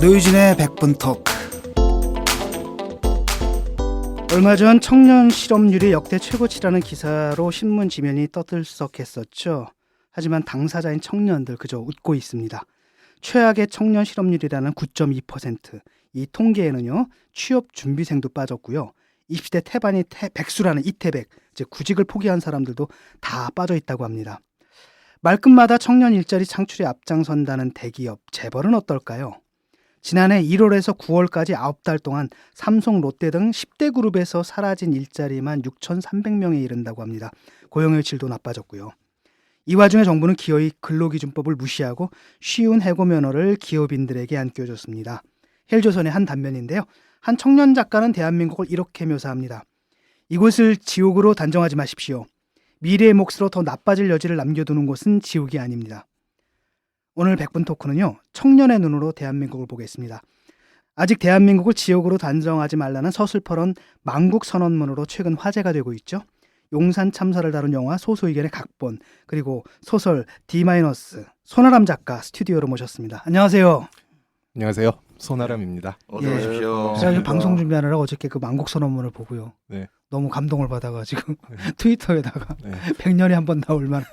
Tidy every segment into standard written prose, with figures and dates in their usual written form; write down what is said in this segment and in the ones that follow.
노유진의 100분 토크. 얼마 전 청년 실업률이 역대 최고치라는 기사로 신문 지면이 떠들썩했었죠. 하지만 당사자인 청년들 그저 웃고 있습니다. 최악의 청년 실업률이라는 9.2%. 이 통계에는요, 취업 준비생도 빠졌고요. 입시대 태반이 백수라는 이태백, 즉 구직을 포기한 사람들도 다 빠져 있다고 합니다. 말끝마다 청년 일자리 창출에 앞장선다는 대기업, 재벌은 어떨까요? 지난해 1월에서 9월까지 9달 동안 삼성, 롯데 등 10대 그룹에서 사라진 일자리만 6,300명에 이른다고 합니다. 고용의 질도 나빠졌고요. 이 와중에 정부는 기어이 근로기준법을 무시하고 쉬운 해고 면허를 기업인들에게 안겨줬습니다. 헬조선의 한 단면인데요. 한 청년 작가는 대한민국을 이렇게 묘사합니다. 이곳을 지옥으로 단정하지 마십시오. 미래의 몫으로 더 나빠질 여지를 남겨두는 곳은 지옥이 아닙니다. 오늘 100분 토크는요, 청년의 눈으로 대한민국을 보겠습니다. 아직 대한민국을 지옥으로 단정하지 말라는 서술퍼런 만국선언문으로 최근 화제가 되고 있죠. 용산 참사를 다룬 영화 소수의견의 각본, 그리고 소설 D- 손아람 작가 스튜디오로 모셨습니다. 안녕하세요. 안녕하세요. 손아람입니다. 어서 오십시오. 제가 방송 준비하느라 어저께 그 만국선언문을 보고요. 네. 너무 감동을 받아가지고 트위터에다가 네. 100년에 한 번 나올 만한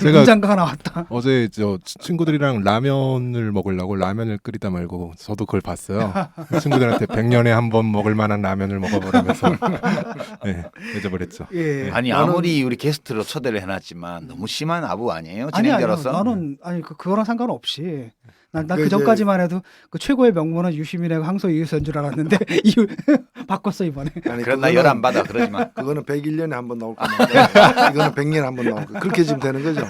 제가 문장가가 나왔다. 어제 친구들이랑 라면을 먹으려고 라면을 끓이다 말고 저도 그걸 봤어요. 친구들한테 100년에 한 번 먹을 만한 라면을 먹어보라면서 네, 대접을 했죠. 예. 아니 아무리 우리 게스트로 초대를 해놨지만 너무 심한 아부 아니에요? 아니, 진행자로서? 나는 그거랑 상관없이 난 그 이제- 전까지만 해도 그 최고의 명문은 유시민의 항소 이유서인 줄 알았는데 이유 바꿨어 이번에. 아니, 그런 나 열 안 받아 그러지만 그거는 101년에 한 번 나올 겁니다. 이거는 100년에 한 번 나올 거. 그렇게 지금 되는 거죠.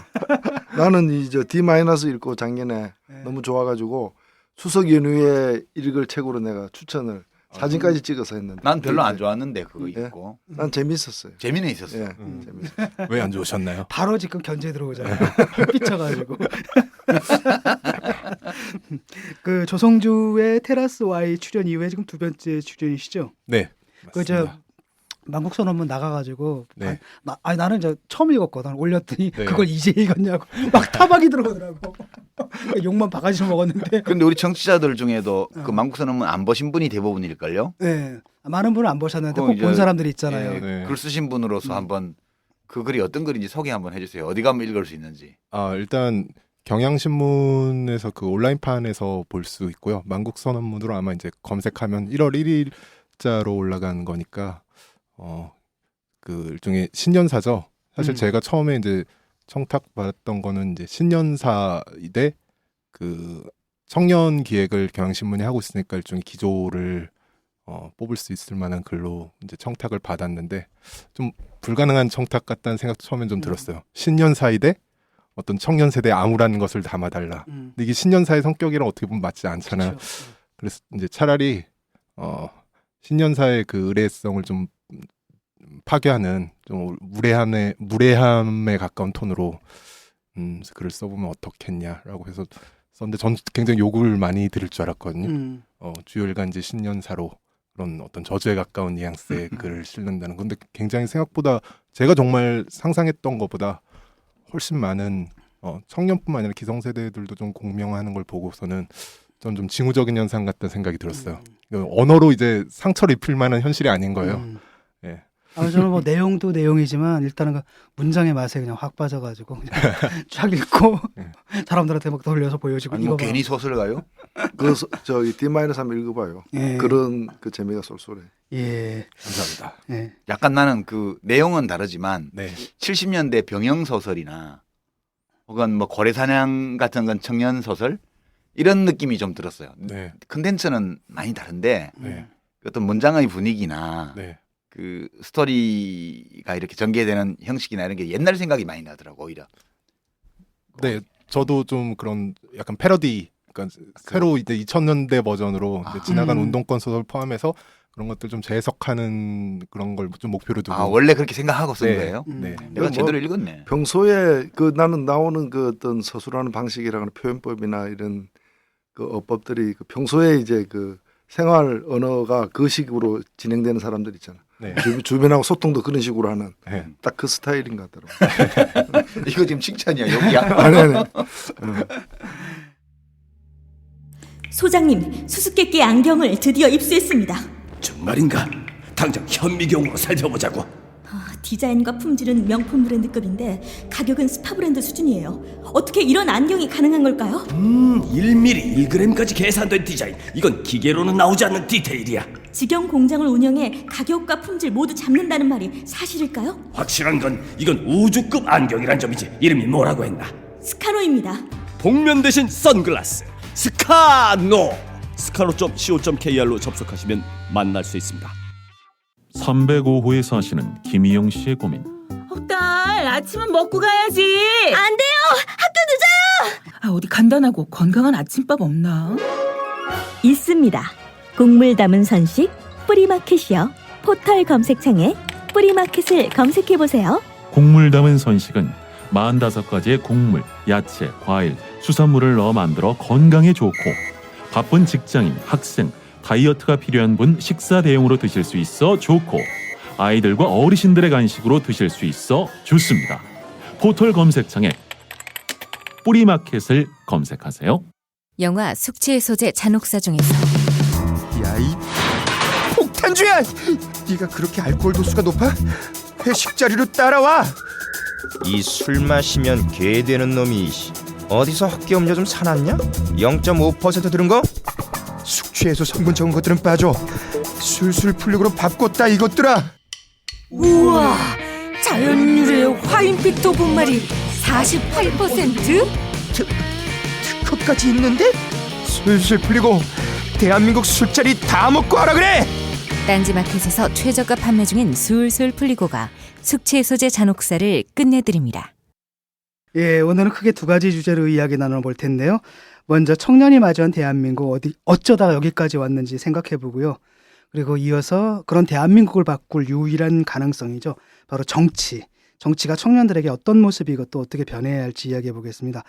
나는 이제 D- 읽고 작년에 네. 너무 좋아가지고 추석 연휴에 읽을 책으로 내가 추천을 사진까지 찍어서 했는데 난 별로 안 좋았는데 그거 예. 있고 난 재밌었어요. 재미는 있었어. 예, 재밌었어요. 왜 안 좋으셨나요? 바로 지금 견제 들어오잖아요. 삐쳐가지고. 그 조성주의 테라스 Y 출연 이후에 지금 두 번째 출연이시죠? 네. 그저 맞습니다. 만국선언문 나가가지고 네. 나는 저 처음 읽었거든. 올렸더니 네. 그걸 이제 읽었냐고 막 타박이 들어오더라고. 욕만 바가지로 먹었는데. 근데 우리 청취자들 중에도 그 어. 만국선언문 안 보신 분이 대부분일걸요? 네, 많은 분은 안 보셨는데 그거 꼭 본 이제- 사람들이 있잖아요. 예, 네. 글 쓰신 분으로서 한번 그 글이 어떤 글인지 소개 한번 해주세요. 어디 가면 읽을 수 있는지. 일단 경향신문에서 그 온라인판에서 볼 수 있고요. 만국선언문으로 아마 이제 검색하면 1월 1일자로 올라가는 거니까 그 일종의 신년사죠. 사실 제가 처음에 이제 청탁 받았던 거는 이제 신년사인데 그 청년 기획을 경향신문이 하고 있으니까 일종의 기조를 뽑을 수 있을 만한 글로 이제 청탁을 받았는데 좀 불가능한 청탁 같다는 생각 처음엔 좀 들었어요. 신년사이대 어떤 청년 세대의 암울한 것을 담아달라. 근데 이게 신년사의 성격이랑 어떻게 보면 맞지 않잖아요. 그렇죠. 그래서 이제 차라리 신년사의 그 의례성을 좀 파괴하는 좀 무례함에 가까운 톤으로 글을 써보면 어떻겠냐라고 해서 썼는데 전 굉장히 욕을 많이 들을 줄 알았거든요. 주요일간지 신년사로 그런 어떤 저주에 가까운 뉘앙스의 글을 실는다는 건데 굉장히 생각보다 제가 정말 상상했던 것보다 훨씬 많은 청년뿐만 아니라 기성세대들도 좀 공명하는 걸 보고서는 전 좀 징후적인 현상 같다는 생각이 들었어요. 언어로 이제 상처를 입힐 만한 현실이 아닌 거예요. 예. 저는 뭐 내용도 내용이지만 일단은 그 문장의 맛에 그냥 확 빠져가지고 그냥 쫙 읽고 사람들한테 막 돌려서 보여주고 아니 이거 뭐 봐. 괜히 소설가요? 저기 D- 한번 읽어봐요. 예. 그런 그 재미가 쏠쏠해. 예. 감사합니다. 예. 약간 나는 그 내용은 다르지만 네. 70년대 병영 소설이나 혹은 뭐 고래사냥 같은 건 청년 소설 이런 느낌이 좀 들었어요. 네. 컨텐츠는 많이 다른데 네. 어떤 문장의 분위기나 네. 그 스토리가 이렇게 전개되는 형식이나 이런 게 옛날 생각이 많이 나더라고 오히려. 네, 저도 좀 그런 약간 패러디, 그러니까 새로 이제 2000년대 버전으로 이제 지나간 운동권 소설 포함해서 그런 것들 좀 재해석하는 그런 걸 좀 목표로 두고. 아 원래 그렇게 생각하고 쓴 네. 거예요? 네. 내가 뭐 제대로 읽었네. 평소에 그 나는 나오는 그 어떤 서술하는 방식이라거나 표현법이나 이런 그 어법들이 그 평소에 이제 그 생활 언어가 그 식으로 진행되는 사람들 있잖아. 네. 주변하고 소통도 그런 식으로 하는 네. 딱 그 스타일인 것 같더라고. 이거 지금 칭찬이야 욕이야? 아니. 소장님, 수수께끼 안경을 드디어 입수했습니다. 정말인가? 당장 현미경으로 살펴보자고. 디자인과 품질은 명품 브랜드급인데 가격은 스파 브랜드 수준이에요. 어떻게 이런 안경이 가능한 걸까요? 1mm 1g까지 계산된 디자인. 이건 기계로는 나오지 않는 디테일이야. 직영 공장을 운영해 가격과 품질 모두 잡는다는 말이 사실일까요? 확실한 건 이건 우주급 안경이란 점이지. 이름이 뭐라고 했나? 스카노입니다. 복면 대신 선글라스 스카노. 스카노.co.kr로 접속하시면 만날 수 있습니다. 305호에 사시는 김희영 씨의 고민. 딸, 아침은 먹고 가야지. 안 돼요! 학교 늦어요! 어디 간단하고 건강한 아침밥 없나? 있습니다. 곡물 담은 선식 뿌리마켓이요. 포털 검색창에 뿌리마켓을 검색해보세요. 곡물 담은 선식은 45가지의 곡물, 야채, 과일, 수산물을 넣어 만들어 건강에 좋고 바쁜 직장인, 학생, 다이어트가 필요한 분 식사 대용으로 드실 수 있어 좋고 아이들과 어르신들의 간식으로 드실 수 있어 좋습니다. 포털 검색창에 뿌리마켓을 검색하세요. 영화 숙취해소제 잔혹사 중에서 야, 이 폭탄주야! 네가 그렇게 알코올 도수가 높아? 회식 자리로 따라와! 이 술 마시면 개 되는 놈이 어디서 헛개 음료 좀 사놨냐? 0.5% 들은 거? 숙취해소 성분 적은 것들은 빠져. 술술 풀리고로 바꿨다 이것들아. 우와, 자연유래 화인피토 분말이 48%? 특허까지 있는데? 술술 풀리고 대한민국 술자리 다 먹고 하라 그래! 딴지마켓에서 최저가 판매 중인 술술 풀리고가 숙취해소제 잔혹사를 끝내드립니다. 예, 오늘은 크게 두 가지 주제로 이야기 나눠볼 텐데요. 먼저 청년이 마주한 대한민국 어쩌다가 여기까지 왔는지 생각해보고요. 그리고 이어서 그런 대한민국을 바꿀 유일한 가능성이죠. 바로 정치. 정치가 청년들에게 어떤 모습이고 또 어떻게 변해야 할지 이야기해보겠습니다.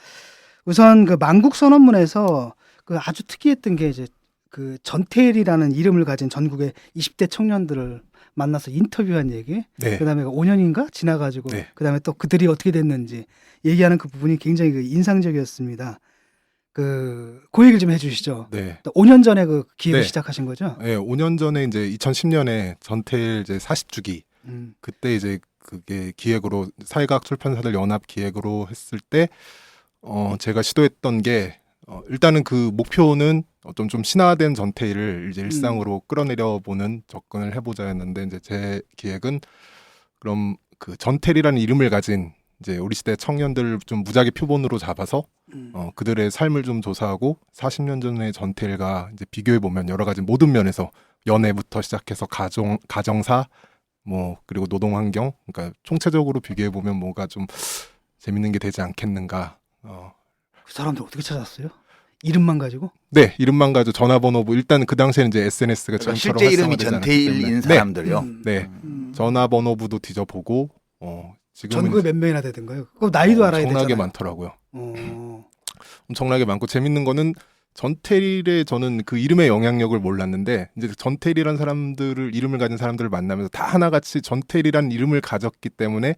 우선 그 만국선언문에서 그 아주 특이했던 게 이제 그 전태일이라는 이름을 가진 전국의 20대 청년들을 만나서 인터뷰한 얘기. 네. 그다음에 5년인가 지나가지고 네. 그다음에 또 그들이 어떻게 됐는지 얘기하는 그 부분이 굉장히 그 인상적이었습니다. 그 얘기를 좀 해주시죠. 네. 5년 전에 그 기획을 네. 시작하신 거죠? 네, 5년 전에 이제 2010년에 전태일 이제 40주기 그때 이제 그게 기획으로 사회과학 출판사들 연합 기획으로 했을 때 제가 시도했던 게 일단은 그 목표는 좀 신화된 전태일을 이제 일상으로 끌어내려 보는 접근을 해보자였는데 이제 제 기획은 그럼 그 전태일이라는 이름을 가진 이제 우리 시대 청년들을 좀 무작위 표본으로 잡아서 그들의 삶을 좀 조사하고 40년 전의 전태일과 이제 비교해 보면 여러 가지 모든 면에서 연애부터 시작해서 가정사 뭐 그리고 노동 환경 그러니까 총체적으로 비교해 보면 뭐가 좀 재밌는 게 되지 않겠는가. 그 사람들 어떻게 찾았어요? 이름만 가지고? 네, 이름만 가지고 전화번호 일단 그 당시에는 이제 SNS가 그러니까 처음처럼 실제 이름이 활성화되지 않았기 전태일인 때문에. 사람들요. 네, 전화번호부도 뒤져보고 지금은 전국에 몇 명이나 되던가요? 그 나이도 알아야 되잖아요. 엄청나게 많더라고요. 엄청나게 많고 재밌는 거는 전태일의 저는 그 이름의 영향력을 몰랐는데 이제 전태일이라는 사람들을 이름을 가진 사람들을 만나면서 다 하나같이 전태일이라는 이름을 가졌기 때문에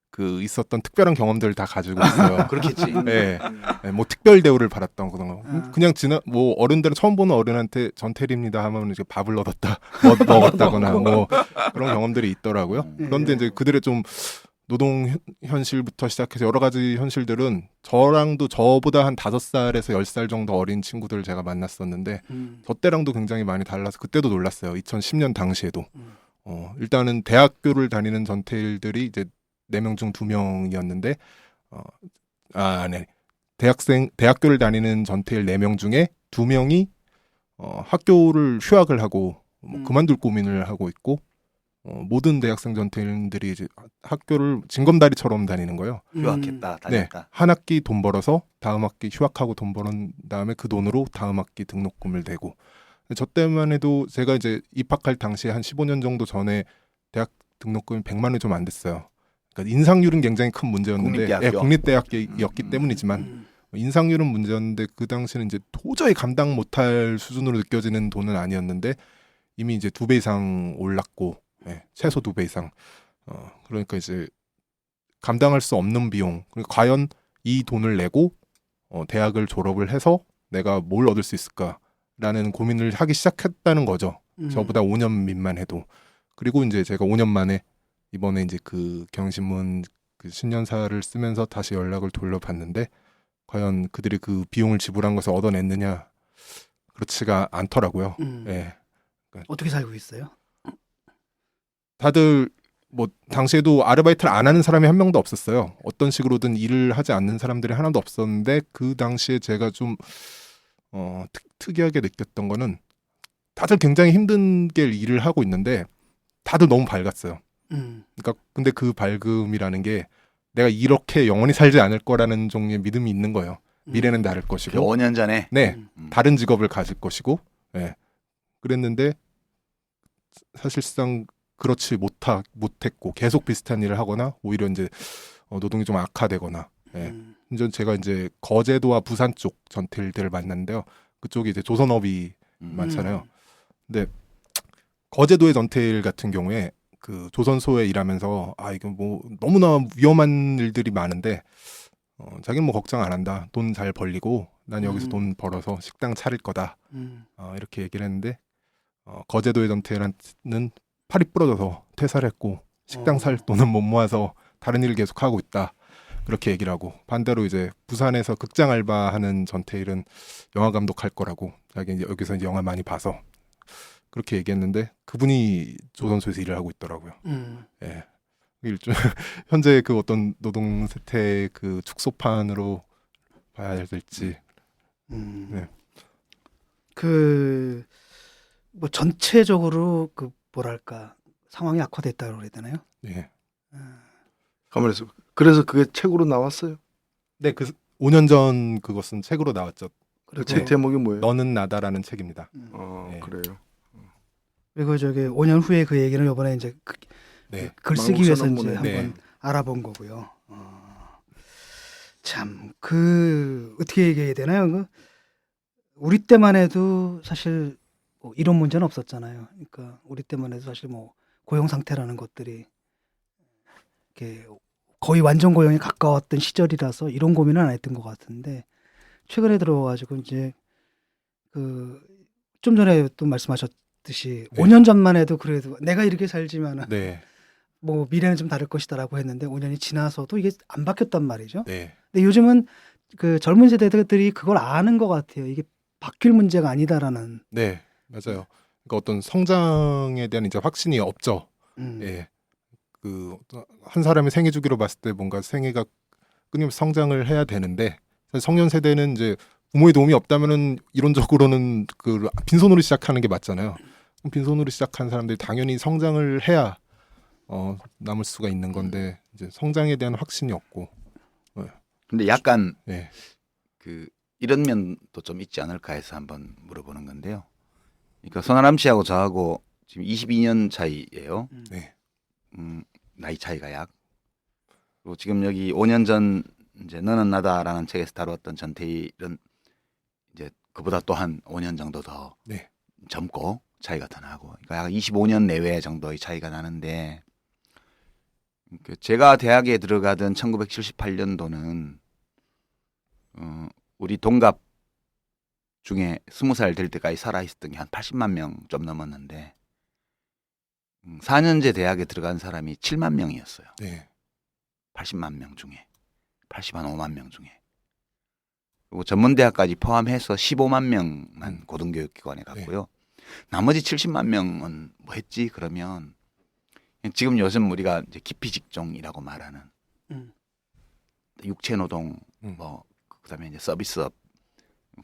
그 있었던 특별한 경험들을 다 가지고 있어요. 그렇겠지. 네. 네, 뭐 특별 대우를 받았던 거. 그냥 뭐 어른들은 처음 보는 어른한테 전태일입니다 하면 이제 밥을 얻었다, 먹었다거나 뭐 그런 경험들이 있더라고요. 그런데 이제 그들의 좀 노동 현실부터 시작해서 여러 가지 현실들은 저랑도 저보다 한 5살에서 10살 정도 어린 친구들을 제가 만났었는데 저 때랑도 굉장히 많이 달라서 그때도 놀랐어요. 2010년 당시에도. 일단은 대학교를 다니는 전태일들이 이제 4명 중 2명이었는데 네. 대학교를 다니는 전태일 4명 중에 2명이 학교를 휴학을 하고 그만둘 고민을 하고 있고 모든 대학생 전태일들이 이제 학교를 징검다리처럼 다니는 거예요. 휴학했다, 다녔다. 네, 한 학기 돈 벌어서 다음 학기 휴학하고 돈 버는 다음에 그 돈으로 다음 학기 등록금을 내고. 저 때만 해도 제가 이제 입학할 당시에 한 15년 정도 전에 대학 등록금이 100만 원이 좀 안 됐어요. 그러니까 인상률은 굉장히 큰 문제였는데 국립대학이었기 때문이지만 인상률은 문제였는데 그 당시는 이제 도저히 감당 못할 수준으로 느껴지는 돈은 아니었는데 이미 이제 2배 이상 올랐고 최소 2배 이상. 그러니까 이제 감당할 수 없는 비용. 그러니까 과연 이 돈을 내고 대학을 졸업을 해서 내가 뭘 얻을 수 있을까? 라는 고민을 하기 시작했다는 거죠. 저보다 5년 미만해도. 그리고 이제 제가 5년 만에 이번에 이제 그 경신문 그 신년사를 쓰면서 다시 연락을 돌려봤는데 과연 그들이 그 비용을 지불한 것을 얻어냈느냐 그렇지가 않더라고요. 예. 어떻게 살고 있어요? 다들 뭐 당시에도 아르바이트를 안 하는 사람이 한 명도 없었어요. 어떤 식으로든 일을 하지 않는 사람들이 하나도 없었는데 그 당시에 제가 좀 특이하게 느꼈던 거는 다들 굉장히 힘든 게 일을 하고 있는데 다들 너무 밝았어요. 그러니까 근데 그 밝음이라는 게 내가 이렇게 영원히 살지 않을 거라는 종류의 믿음이 있는 거예요. 미래는 다를 것이고. 5년 전에. 네, 다른 직업을 가질 것이고. 네. 그랬는데 사실상 그렇지 못했고 계속 비슷한 일을 하거나 오히려 이제 노동이 좀 악화되거나. 네. 제가 이제 거제도와 부산 쪽 전태일들을 만났는데요. 그쪽이 이제 조선업이 많잖아요. 근데 거제도의 전태일 같은 경우에 그 조선소에 일하면서 이거 뭐 너무나 위험한 일들이 많은데 자기는 뭐 걱정 안 한다. 돈 잘 벌리고 난 여기서 돈 벌어서 식당 차릴 거다. 이렇게 얘기를 했는데 거제도의 전태일한테는 팔이 부러져서 퇴사를 했고 식당 살 돈은 못 모아서 다른 일을 계속 하고 있다. 그렇게 얘기를 하고 반대로 이제 부산에서 극장 알바하는 전태일은 영화 감독할 거라고 자기 이제 여기서 이제 영화 많이 봐서 그렇게 얘기했는데 그분이 조선소에서 일을 하고 있더라고요. 예. 현재 그 어떤 노동 세태 그 축소판으로 봐야 될지. 네. 그 뭐 전체적으로 그 뭐랄까 상황이 악화됐다고 그래야 되나요? 네. 가만히 있어. 그래서 그게 책으로 나왔어요. 네, 그 5년 전 그것은 책으로 나왔죠. 그 책 제목이 뭐예요? 너는 나다라는 책입니다. 네. 그래요. 그리고 저기 5년 후에 그 얘기는 이번에 이제 네. 글 쓰기 위해서 이제 망국선언문에. 한번 알아본 거고요. 참 그 어떻게 얘기해야 되나요? 그 우리 때만 해도 사실 뭐 이런 문제는 없었잖아요. 그러니까 우리 때만 해도 사실 뭐 고용 상태라는 것들이 이렇게 거의 완전 고용에 가까웠던 시절이라서 이런 고민은 안 했던 것 같은데 최근에 들어와가지고 이제 그 좀 전에 또 말씀하셨듯이 네. 5년 전만 해도 그래도 내가 이렇게 살지만은 네. 뭐 미래는 좀 다를 것이다라고 했는데 5년이 지나서도 이게 안 바뀌었단 말이죠. 네. 근데 요즘은 그 젊은 세대들이 그걸 아는 것 같아요. 이게 바뀔 문제가 아니다라는. 네. 맞아요. 그러니까 어떤 성장에 대한 이제 확신이 없죠. 예. 그 한 사람의 생애 주기로 봤을 때 뭔가 생애가 끊임없이 성장을 해야 되는데 청년 세대는 이제 부모의 도움이 없다면은 이론적으로는 그 빈손으로 시작하는 게 맞잖아요. 그럼 빈손으로 시작한 사람들이 당연히 성장을 해야 남을 수가 있는 건데 이제 성장에 대한 확신이 없고. 근데 약간 네. 그 이런 면도 좀 있지 않을까 해서 한번 물어보는 건데요. 그러니까 손아람 씨하고 저하고 지금 22년 차이예요. 네. 나이 차이가 약. 그리고 지금 여기 5년 전 이제 너는 나다라는 책에서 다루었던 전태일은 이제 그보다 또 한 5년 정도 더 네. 젊고 차이가 더 나고, 그러니까 약 25년 내외 정도의 차이가 나는데, 제가 대학에 들어가던 1978년도는 우리 동갑 중에 20살 될 때까지 살아있었던 게 한 80만 명 좀 넘었는데 4년제 대학에 들어간 사람이 7만 명이었어요. 네. 80만 명 중에 85만 명 중에. 그리고 전문대학까지 포함해서 15만 명만 고등교육기관에 갔고요. 나머지 70만 명은 뭐 했지? 그러면 지금 요즘 우리가 이제 기피 직종이라고 말하는 육체노동, 뭐 그다음에 이제 서비스업,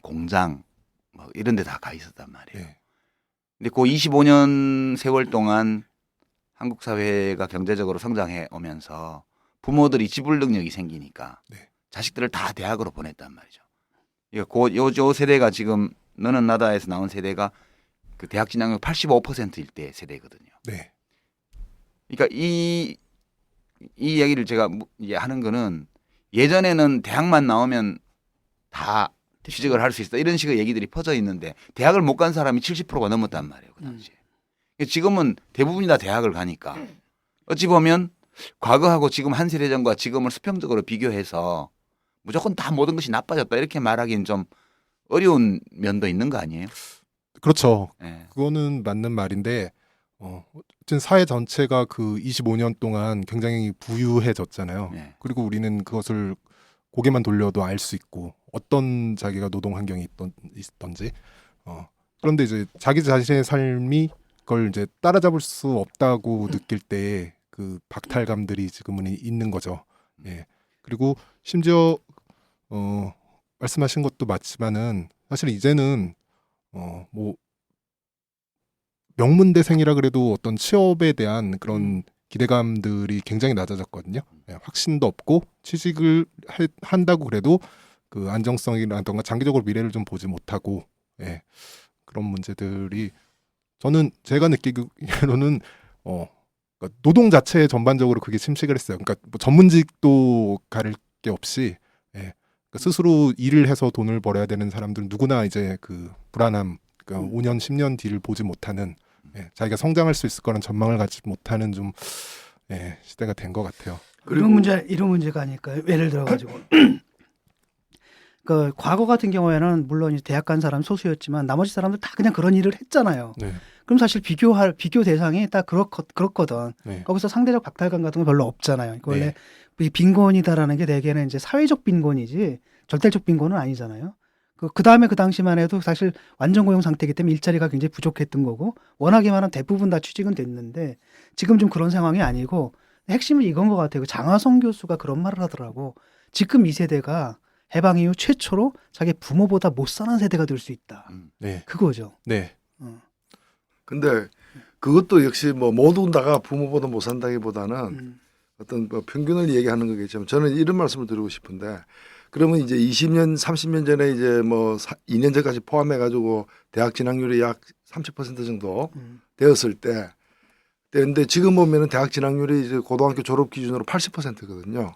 공장 뭐 이런 데 다 가 있었단 말이에요. 네. 근데 그 25년 세월 동안 한국 사회가 경제적으로 성장해 오면서 부모들이 지불 능력이 생기니까 네. 자식들을 다 대학으로 보냈단 말이죠. 요 세대가 지금 너는 나다에서 나온 세대가 그 대학 진학률 85%일 때 세대거든요. 네. 그러니까 이 얘기를 제가 이제 하는 거는, 예전에는 대학만 나오면 다 취직을 할 수 있다 이런 식의 얘기들이 퍼져 있는데 대학을 못 간 사람이 70%가 넘었단 말이에요, 그 당시에. 지금은 대부분이 다 대학을 가니까 어찌 보면 과거하고 지금 한 세대 전과 지금을 수평적으로 비교해서 무조건 다 모든 것이 나빠졌다 이렇게 말하기는 좀 어려운 면도 있는 거 아니에요? 그렇죠. 예. 그거는 맞는 말인데 어쨌든 사회 전체가 그 25년 동안 굉장히 부유해졌잖아요. 예. 그리고 우리는 그것을 고개만 돌려도 알 수 있고 어떤 자기가 노동 환경이 있던지 그런데 이제 자기 자신의 삶이 그걸 이제 따라잡을 수 없다고 느낄 때 그 박탈감들이 지금은 있는 거죠. 예. 그리고 심지어 말씀하신 것도 맞지만은 사실 이제는 뭐 명문대생이라 그래도 어떤 취업에 대한 그런 기대감들이 굉장히 낮아졌거든요. 예, 확신도 없고 취직을 한다고 그래도 그 안정성이라던가 장기적으로 미래를 좀 보지 못하고 예, 그런 문제들이 저는 제가 느끼기로는 그러니까 노동 자체에 전반적으로 그게 침식을 했어요. 그러니까 뭐 전문직도 가릴 게 없이 예, 그러니까 스스로 일을 해서 돈을 벌어야 되는 사람들은 누구나 이제 그 불안함, 그러니까 5년, 10년 뒤를 보지 못하는 예, 자기가 성장할 수 있을 거라는 전망을 갖지 못하는 좀 예, 시대가 된 것 같아요. 이런 문제가 아닐까요? 예를 들어 가지고 그 과거 같은 경우에는 물론 이제 대학 간 사람 소수였지만 나머지 사람들 다 그냥 그런 일을 했잖아요. 네. 그럼 사실 비교 대상이 딱 그렇거든. 네. 거기서 상대적 박탈감 같은 거 별로 없잖아요. 원래 네. 이 빈곤이다라는 게 대개는 이제 사회적 빈곤이지 절대적 빈곤은 아니잖아요. 그 다음에 그 당시만 해도 사실 완전 고용 상태이기 때문에 일자리가 굉장히 부족했던 거고 워낙에 많은 대부분 다 취직은 됐는데 지금 좀 그런 상황이 아니고 핵심은 이건 것 같아요. 장하성 교수가 그런 말을 하더라고. 지금 이 세대가 해방 이후 최초로 자기 부모보다 못 사는 세대가 될 수 있다. 네. 그거죠. 네. 근데 그것도 역시 뭐 모두 다가 부모보다 못 산다기보다는 어떤 뭐 평균을 얘기하는 거겠지만 저는 이런 말씀을 드리고 싶은데 그러면 이제 20년, 30년 전에 이제 뭐 2년 전까지 포함해 가지고 대학 진학률이 약 30% 정도 되었을 때 근데 지금 보면은 대학 진학률이 이제 고등학교 졸업 기준으로 80%거든요.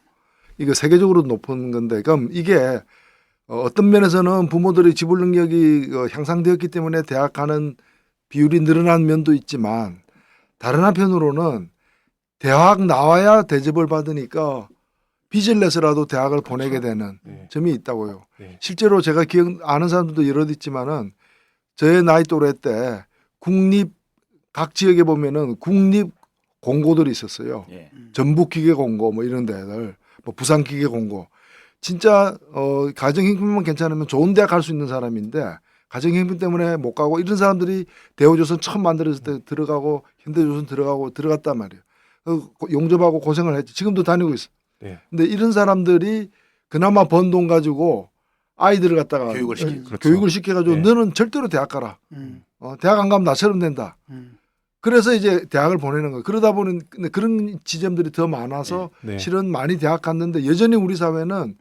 이거 세계적으로 높은 건데 그럼 이게 어떤 면에서는 부모들의 지불 능력이 향상되었기 때문에 대학 가는 비율이 늘어난 면도 있지만 다른 한편으로는 대학 나와야 대접을 받으니까 빚을 내서라도 대학을 보내게 되는 네. 점이 있다고요. 네. 실제로 제가 아는 사람들도 여럿 있지만은 저의 나이 또래 때 각 지역에 보면은 국립 공고들이 있었어요. 예. 전북기계공고 뭐 이런 데들, 뭐 부산기계공고. 진짜 가정형편만 괜찮으면 좋은 대학 갈 수 있는 사람인데 가정형편 때문에 못 가고 이런 사람들이 대우조선 처음 만들어질 때 들어가고 현대조선 들어갔단 말이에요. 용접하고 고생을 했지. 지금도 다니고 있어. 네. 근데 이런 사람들이 그나마 번 돈 가지고 아이들을 갖다가 교육을 시켜가지고 네. 너는 절대로 대학 가라. 대학 안 가면 나처럼 된다. 그래서 이제 대학을 보내는 거예요. 그러다 보니 그런 지점들이 더 많아서 네. 실은 많이 대학 갔는데 여전히 우리 사회는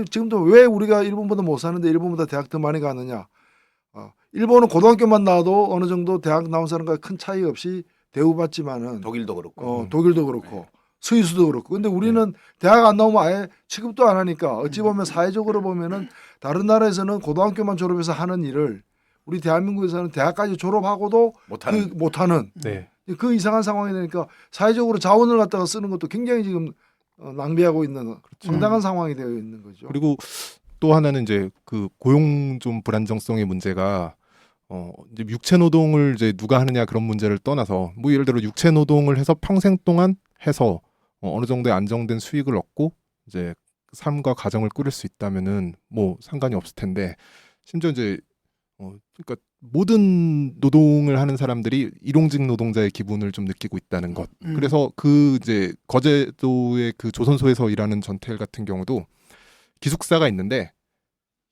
지금도 왜 우리가 일본보다 못 사는데 일본보다 대학 더 많이 가느냐. 일본은 고등학교만 나와도 어느 정도 대학 나온 사람과 큰 차이 없이 대우받지만은 독일도 그렇고 독일도 그렇고 스위스도 그렇고 근데 우리는 대학 안 나오면 아예 취급도 안 하니까 어찌 보면 사회적으로 보면은 다른 나라에서는 고등학교만 졸업해서 하는 일을 우리 대한민국에서는 대학까지 졸업하고도 못하는 네. 그 이상한 상황이 되니까 사회적으로 자원을 갖다가 쓰는 것도 굉장히 지금 낭비하고 있는 상당한 상황이 되어 있는 거죠. 그리고 또 하나는 이제 그 고용 좀 불안정성의 문제가 이제 육체 노동을 이제 누가 하느냐 그런 문제를 떠나서 뭐 예를 들어 육체 노동을 해서 평생 동안 해서 어느 정도의 안정된 수익을 얻고 이제 삶과 가정을 꾸릴 수 있다면은 뭐 상관이 없을 텐데 심지어 이제 그러니까 모든 노동을 하는 사람들이 일용직 노동자의 기분을 좀 느끼고 있다는 것. 그래서 그 이제 거제도의 그 조선소에서 일하는 전태일 같은 경우도 기숙사가 있는데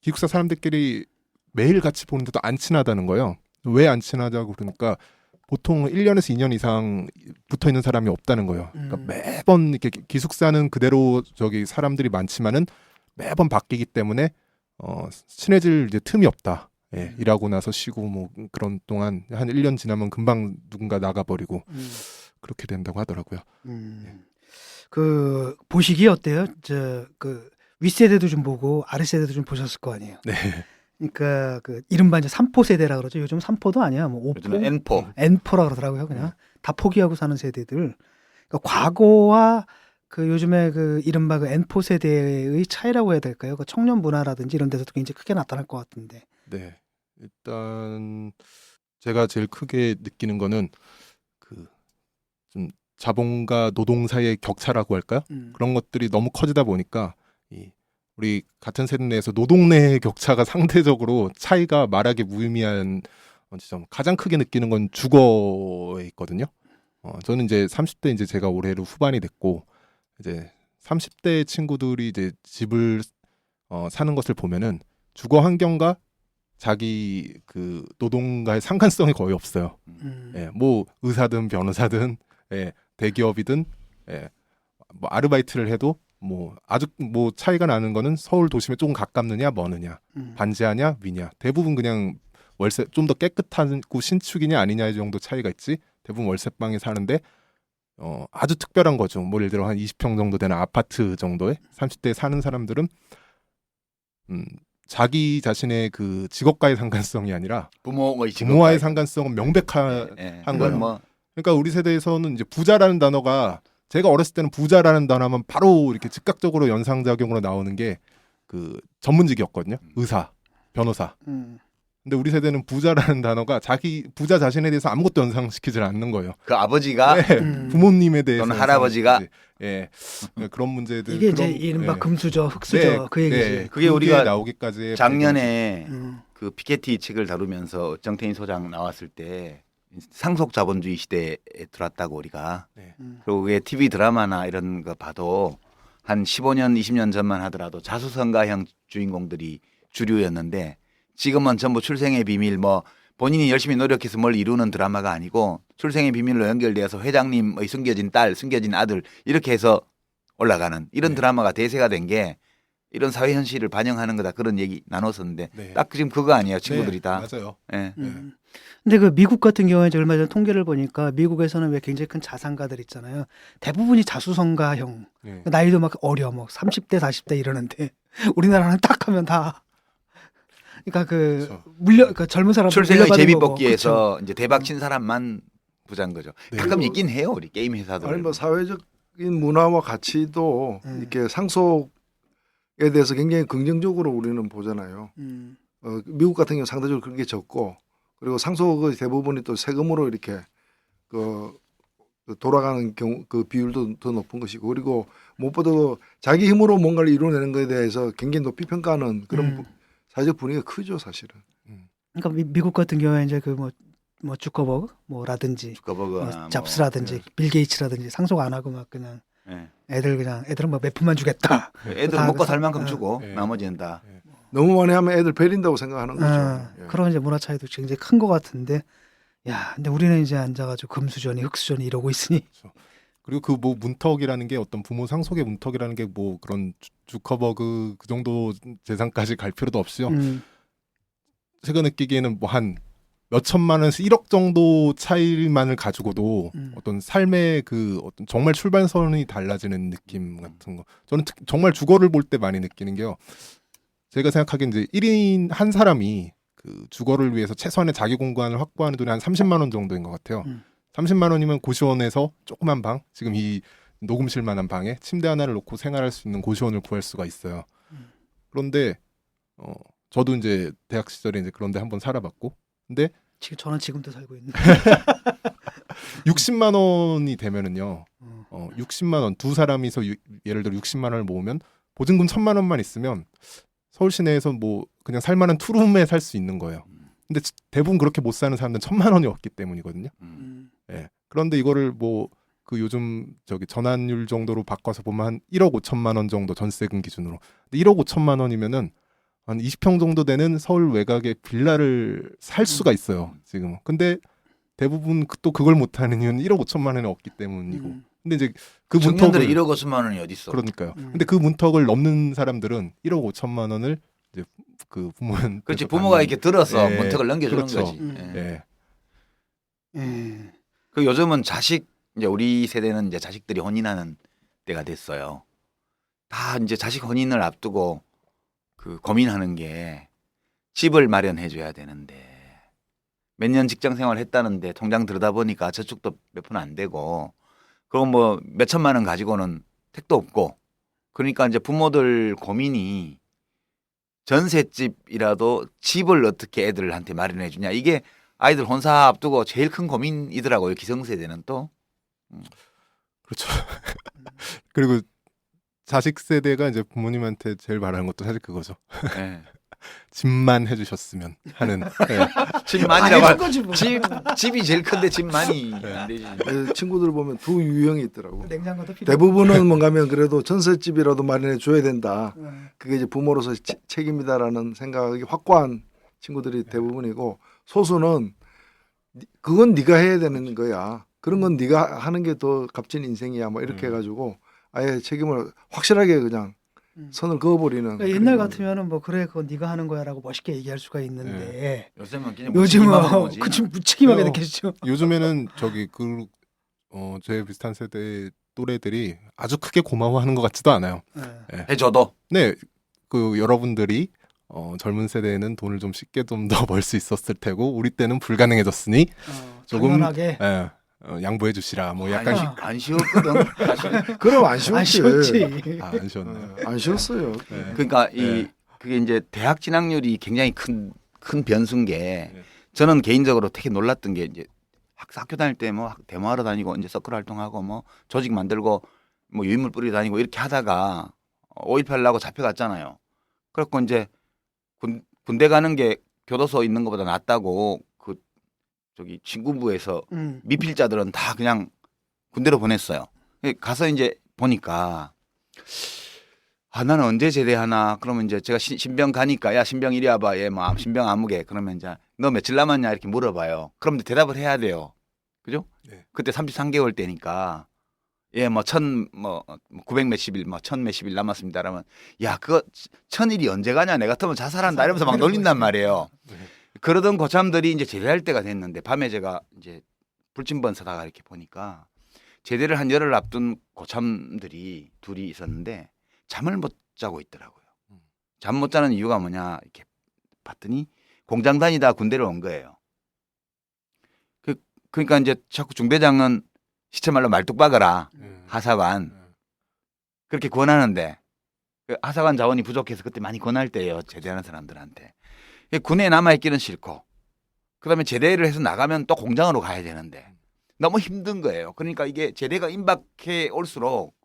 기숙사 사람들끼리 매일 같이 보는데도 안 친하다는 거예요. 왜 안 친하다고 그러니까 보통 1년에서 2년 이상 붙어 있는 사람이 없다는 거예요. 그러니까 매번 이렇게 기숙사는 그대로 저기 사람들이 많지만은 매번 바뀌기 때문에 친해질 이제 틈이 없다. 예, 일하고 나서 쉬고 뭐 그런 동안 한 1년 지나면 금방 누군가 나가버리고 그렇게 된다고 하더라고요. 그 보시기 어때요? 그 윗세대도 좀 보고 아랫세대도 좀 보셨을 거 아니에요. 네. 그러니까 그 이른바 이제 3포 세대라 그러죠. 요즘 3포도 아니야. 뭐 5포, N포라 그러더라고요. 그냥 다 포기하고 사는 세대들. 그러니까 과거와 그 요즘에 그 이른바 그 N포 세대의 차이라고 해야 될까요? 그 청년 문화라든지 이런 데서도 굉장히 크게 나타날 것 같은데. 네. 일단 제가 제일 크게 느끼는 거는 그 좀 자본과 노동 사이의 격차라고 할까요? 그런 것들이 너무 커지다 보니까 우리 같은 세대 내에서 노동 내의 격차가 상대적으로 차이가 말하기 무의미한 지점. 가장 크게 느끼는 건 주거에 있거든요. 저는 이제 30대 이제 제가 올해로 후반이 됐고 이제 30대 친구들이 이제 집을 사는 것을 보면은 주거 환경과 자기 그 노동과의 상관성이 거의 없어요. 예, 뭐 의사든 변호사든 예, 대기업이든 예, 뭐 아르바이트를 해도 뭐 아주 뭐 차이가 나는 거는 서울 도심에 조금 가깝느냐 머느냐 반지하냐 위냐 대부분 그냥 월세 좀 더 깨끗하고 신축이냐 아니냐 정도 차이가 있지 대부분 월세방에 사는데 아주 특별한 거죠. 뭐 예를 들어 한 20평 정도 되는 아파트 정도에 30대에 사는 사람들은 자기 자신의 그 직업과의 상관성이 아니라 부모와의 상관성은 명백한 거예요. 뭐 그러니까 우리 세대에서는 이제 부자라는 단어가 제가 어렸을 때는 부자라는 단어만 바로 이렇게 즉각적으로 연상작용으로 나오는 게 그 전문직이었거든요. 의사, 변호사. 근데 우리 세대는 부자라는 단어가 자기 부자 자신에 대해서 아무것도 연상시키질 않는 거예요. 그 아버지가 부모님에 대해서 또는 할아버지가 예 그런 문제들 이게 그런, 이제 이른바 예. 금수저, 흑수저 그 얘기지. 네, 그게 우리가 나오기까지 작년에 그 피케티 책을 다루면서 정태인 소장 나왔을 때 상속 자본주의 시대에 들어왔다고 우리가 그리고 그게 TV 드라마나 이런 거 봐도 한 15년 20년 전만 하더라도 자수성가형 주인공들이 주류였는데 지금은 전부 출생의 비밀 뭐 본인이 열심히 노력해서 뭘 이루는 드라마가 아니고 출생의 비밀로 연결되어서 회장님의 숨겨진 딸, 숨겨진 아들 이렇게 해서 올라가는 이런 드라마가 대세가 된 게 이런 사회 현실을 반영하는 거다 그런 얘기 나눴었는데 딱 지금 그거 아니에요 친구들이 다. 맞아요. 예. 근데 그 미국 같은 경우에 얼마 전에 통계를 보니까 미국에서는 왜 굉장히 큰 자산가들 있잖아요. 대부분이 자수성가형. 나이도 막 어려 뭐 30대 40대 이러는데 우리나라는 딱 하면 다 그러니까 그 그러니까 젊은 사람 출생의 제비뽑기에서 이제 대박 친 사람만 부자인 거죠. 가끔 있긴 해요 우리 게임 회사들. 아니 뭐 사회적인 문화와 가치도 이렇게 상속에 대해서 굉장히 긍정적으로 우리는 보잖아요. 미국 같은 경우 상대적으로 그런 게 적고 그리고 상속의 대부분이 또 세금으로 이렇게 그 돌아가는 경우 그 비율도 더 높은 것이고 그리고 무엇보다도 자기 힘으로 뭔가를 이루어내는 것에 대해서 굉장히 높이 평가하는 그런 사회적 분위기가 크죠 사실은. 그러니까 미국 같은 경우에 이제 그 뭐 주커버그 뭐라든지 뭐 잡스라든지 빌 게이츠라든지 상속 안 하고 막 그냥 애들은 뭐 몇 푼만 주겠다. 애들 먹고 살 만큼 주고 나머지는 다. 너무 많이 하면 애들 베린다고 생각하는 거죠. 그런 이제 문화 차이도 굉장히 큰 것 같은데, 야, 근데 우리는 이제 앉아가지고 금수저니 흑수저니 이러고 있으니. 그렇죠. 그리고 그 뭐 문턱이라는 게 어떤 부모 상속의 문턱이라는 게 뭐 그런 주커버그 그 정도 재산까지 갈 필요도 없이요. 제가 느끼기에는 뭐 한 몇 천만 원에서 1억 정도 차이만을 가지고도 어떤 삶의 그 어떤 정말 출발선이 달라지는 느낌 같은 거. 저는 정말 주거를 볼 때 많이 느끼는 게요. 제가 생각하기엔 이제 1인 한 사람이 그 주거를 위해서 최소한의 자기 공간을 확보하는 돈이 한 30만 원 정도인 것 같아요. 30만 원이면 고시원에서 조그만 방, 지금 이 녹음실만한 방에 침대 하나를 놓고 생활할 수 있는 고시원을 구할 수가 있어요. 그런데 저도 이제 대학 시절에 이제 그런데 한번 살아봤고, 근데 저는 지금도 살고 있는. 60만 원이 되면은요, 60만 원 두 사람이서 예를 들어 60만 원을 모으면 보증금 1,000만 원만 있으면 서울 시내에서 뭐 그냥 살만한 투룸에 살 수 있는 거예요. 근데 대부분 그렇게 못 사는 사람들은 1,000만 원이 없기 때문이거든요. 예. 그런데 이거를 뭐 그 요즘 저기 전환율 정도로 바꿔서 보면 한 1억 5천만 원 정도 전세금 기준으로. 근데 1억 5천만 원이면은 한 20평 정도 되는 서울 외곽의 빌라를 살 수가 있어요, 지금. 근데 대부분 또 그걸 못 하는 이유는 1억 5천만 원이 없기 때문이고. 근데 이제 그 문턱을 1억 5천만 원이 어디 있어? 그러니까요. 근데 그 문턱을 넘는 사람들은 1억 5천만 원을 이제 그 부모한테 그렇지 부모가 이렇게 들어서 예. 문턱을 넘겨주는 그렇죠. 거지. 예. 그 요즘은 이제 우리 세대는 이제 자식들이 혼인하는 때가 됐어요. 다 이제 자식 혼인을 앞두고 그 고민하는 게 집을 마련해 줘야 되는데 몇 년 직장 생활 했다는데 통장 들여다 보니까 저축도 몇 푼 안 되고 그럼 뭐 몇 천만 원 가지고는 택도 없고 그러니까 이제 부모들 고민이 전셋집이라도 집을 어떻게 애들한테 마련해 주냐. 이게 아이들 혼사 앞두고 제일 큰 고민이더라고요. 기성세대는 또. 그렇죠. 그리고 자식 세대가 이제 부모님한테 제일 바라는 것도 사실 그거죠. 네. 집만 해주셨으면 하는. 네. 집만이라고 아니, 거지 뭐. 집이 제일 큰데 집만이 안 되지. 친구들 보면 두 유형이 있더라고. 냉장고도 필요. 대부분은 뭔가면 그래도 전셋집이라도 마련해 줘야 된다. 없고. 그게 이제 부모로서 책임이다라는 생각이 확고한 친구들이 대부분이고, 소수는 그건 네가 해야 되는 거야. 그런 건 네가 하는 게 더 값진 인생이야. 뭐 이렇게 해가지고 아예 책임을 확실하게 그냥 선을 그어버리는. 그러니까 옛날 같으면은 뭐 그래 그건 네가 하는 거야라고 멋있게 얘기할 수가 있는데 요즘은 그냥 요즘은 그치 무책임하게 느껴지죠. 요즘에는 저기 제 비슷한 세대 또래들이 아주 크게 고마워하는 것 같지도 않아요. 네. 해줘도. 네, 그 여러분들이 젊은 세대에는 돈을 좀 쉽게 좀 더 벌 수 있었을 테고 우리 때는 불가능해졌으니 조금 당연하게. 양보해 주시라. 뭐 약간 안 쉬웠거든. 사실. 그럼 안 쉬웠지. 안 쉬웠지. 안 쉬었네요. 안 쉬웠어요. 네. 그러니까 네. 그게 이제 대학 진학률이 굉장히 큰 변수인 게 저는 개인적으로 되게 놀랐던 게 이제 학교 다닐 때 뭐 데모하러 다니고 이제 서클 활동하고 뭐 조직 만들고 뭐 유인물 뿌리러 다니고 이렇게 하다가 5.18 하려고 잡혀갔잖아요. 그래갖고 이제 군대 가는 게 교도소 있는 것보다 낫다고 그 저기 친구부에서 미필자들은 다 그냥 군대로 보냈어요. 가서 이제 보니까 나는 언제 제대하나. 그러면 이제 제가 신병 가니까 야 신병 이리 와봐. 얘 뭐 신병 아무개. 그러면 이제 너 며칠 남았냐 이렇게 물어봐요. 그럼 대답을 해야 돼요. 그죠? 네. 그때 33개월 때니까 뭐 900 몇십 일, 1000 몇십 일 남았습니다. 그러면 야 그거 1000일이 언제 가냐. 내 같으면 자살한다 이러면서 막 놀린단 말이에요. 그러던 고참들이 이제 제대할 때가 됐는데 밤에 제가 이제 불침번 서다가 이렇게 보니까 제대를 한 열흘 앞둔 고참들이 둘이 있었는데 잠을 못 자고 있더라고요. 잠 못 자는 이유가 뭐냐 이렇게 봤더니 공장 다니다 군대를 온 거예요. 그러니까 이제 자꾸 중대장은 시체말로 말뚝 박아라. 하사관. 그렇게 권하는데 하사관 자원이 부족해서 그때 많이 권할 때예요. 제대하는 사람들한테. 군에 남아있기는 싫고 그다음에 제대를 해서 나가면 또 공장으로 가야 되는데 너무 힘든 거예요. 그러니까 이게 제대가 임박해 올수록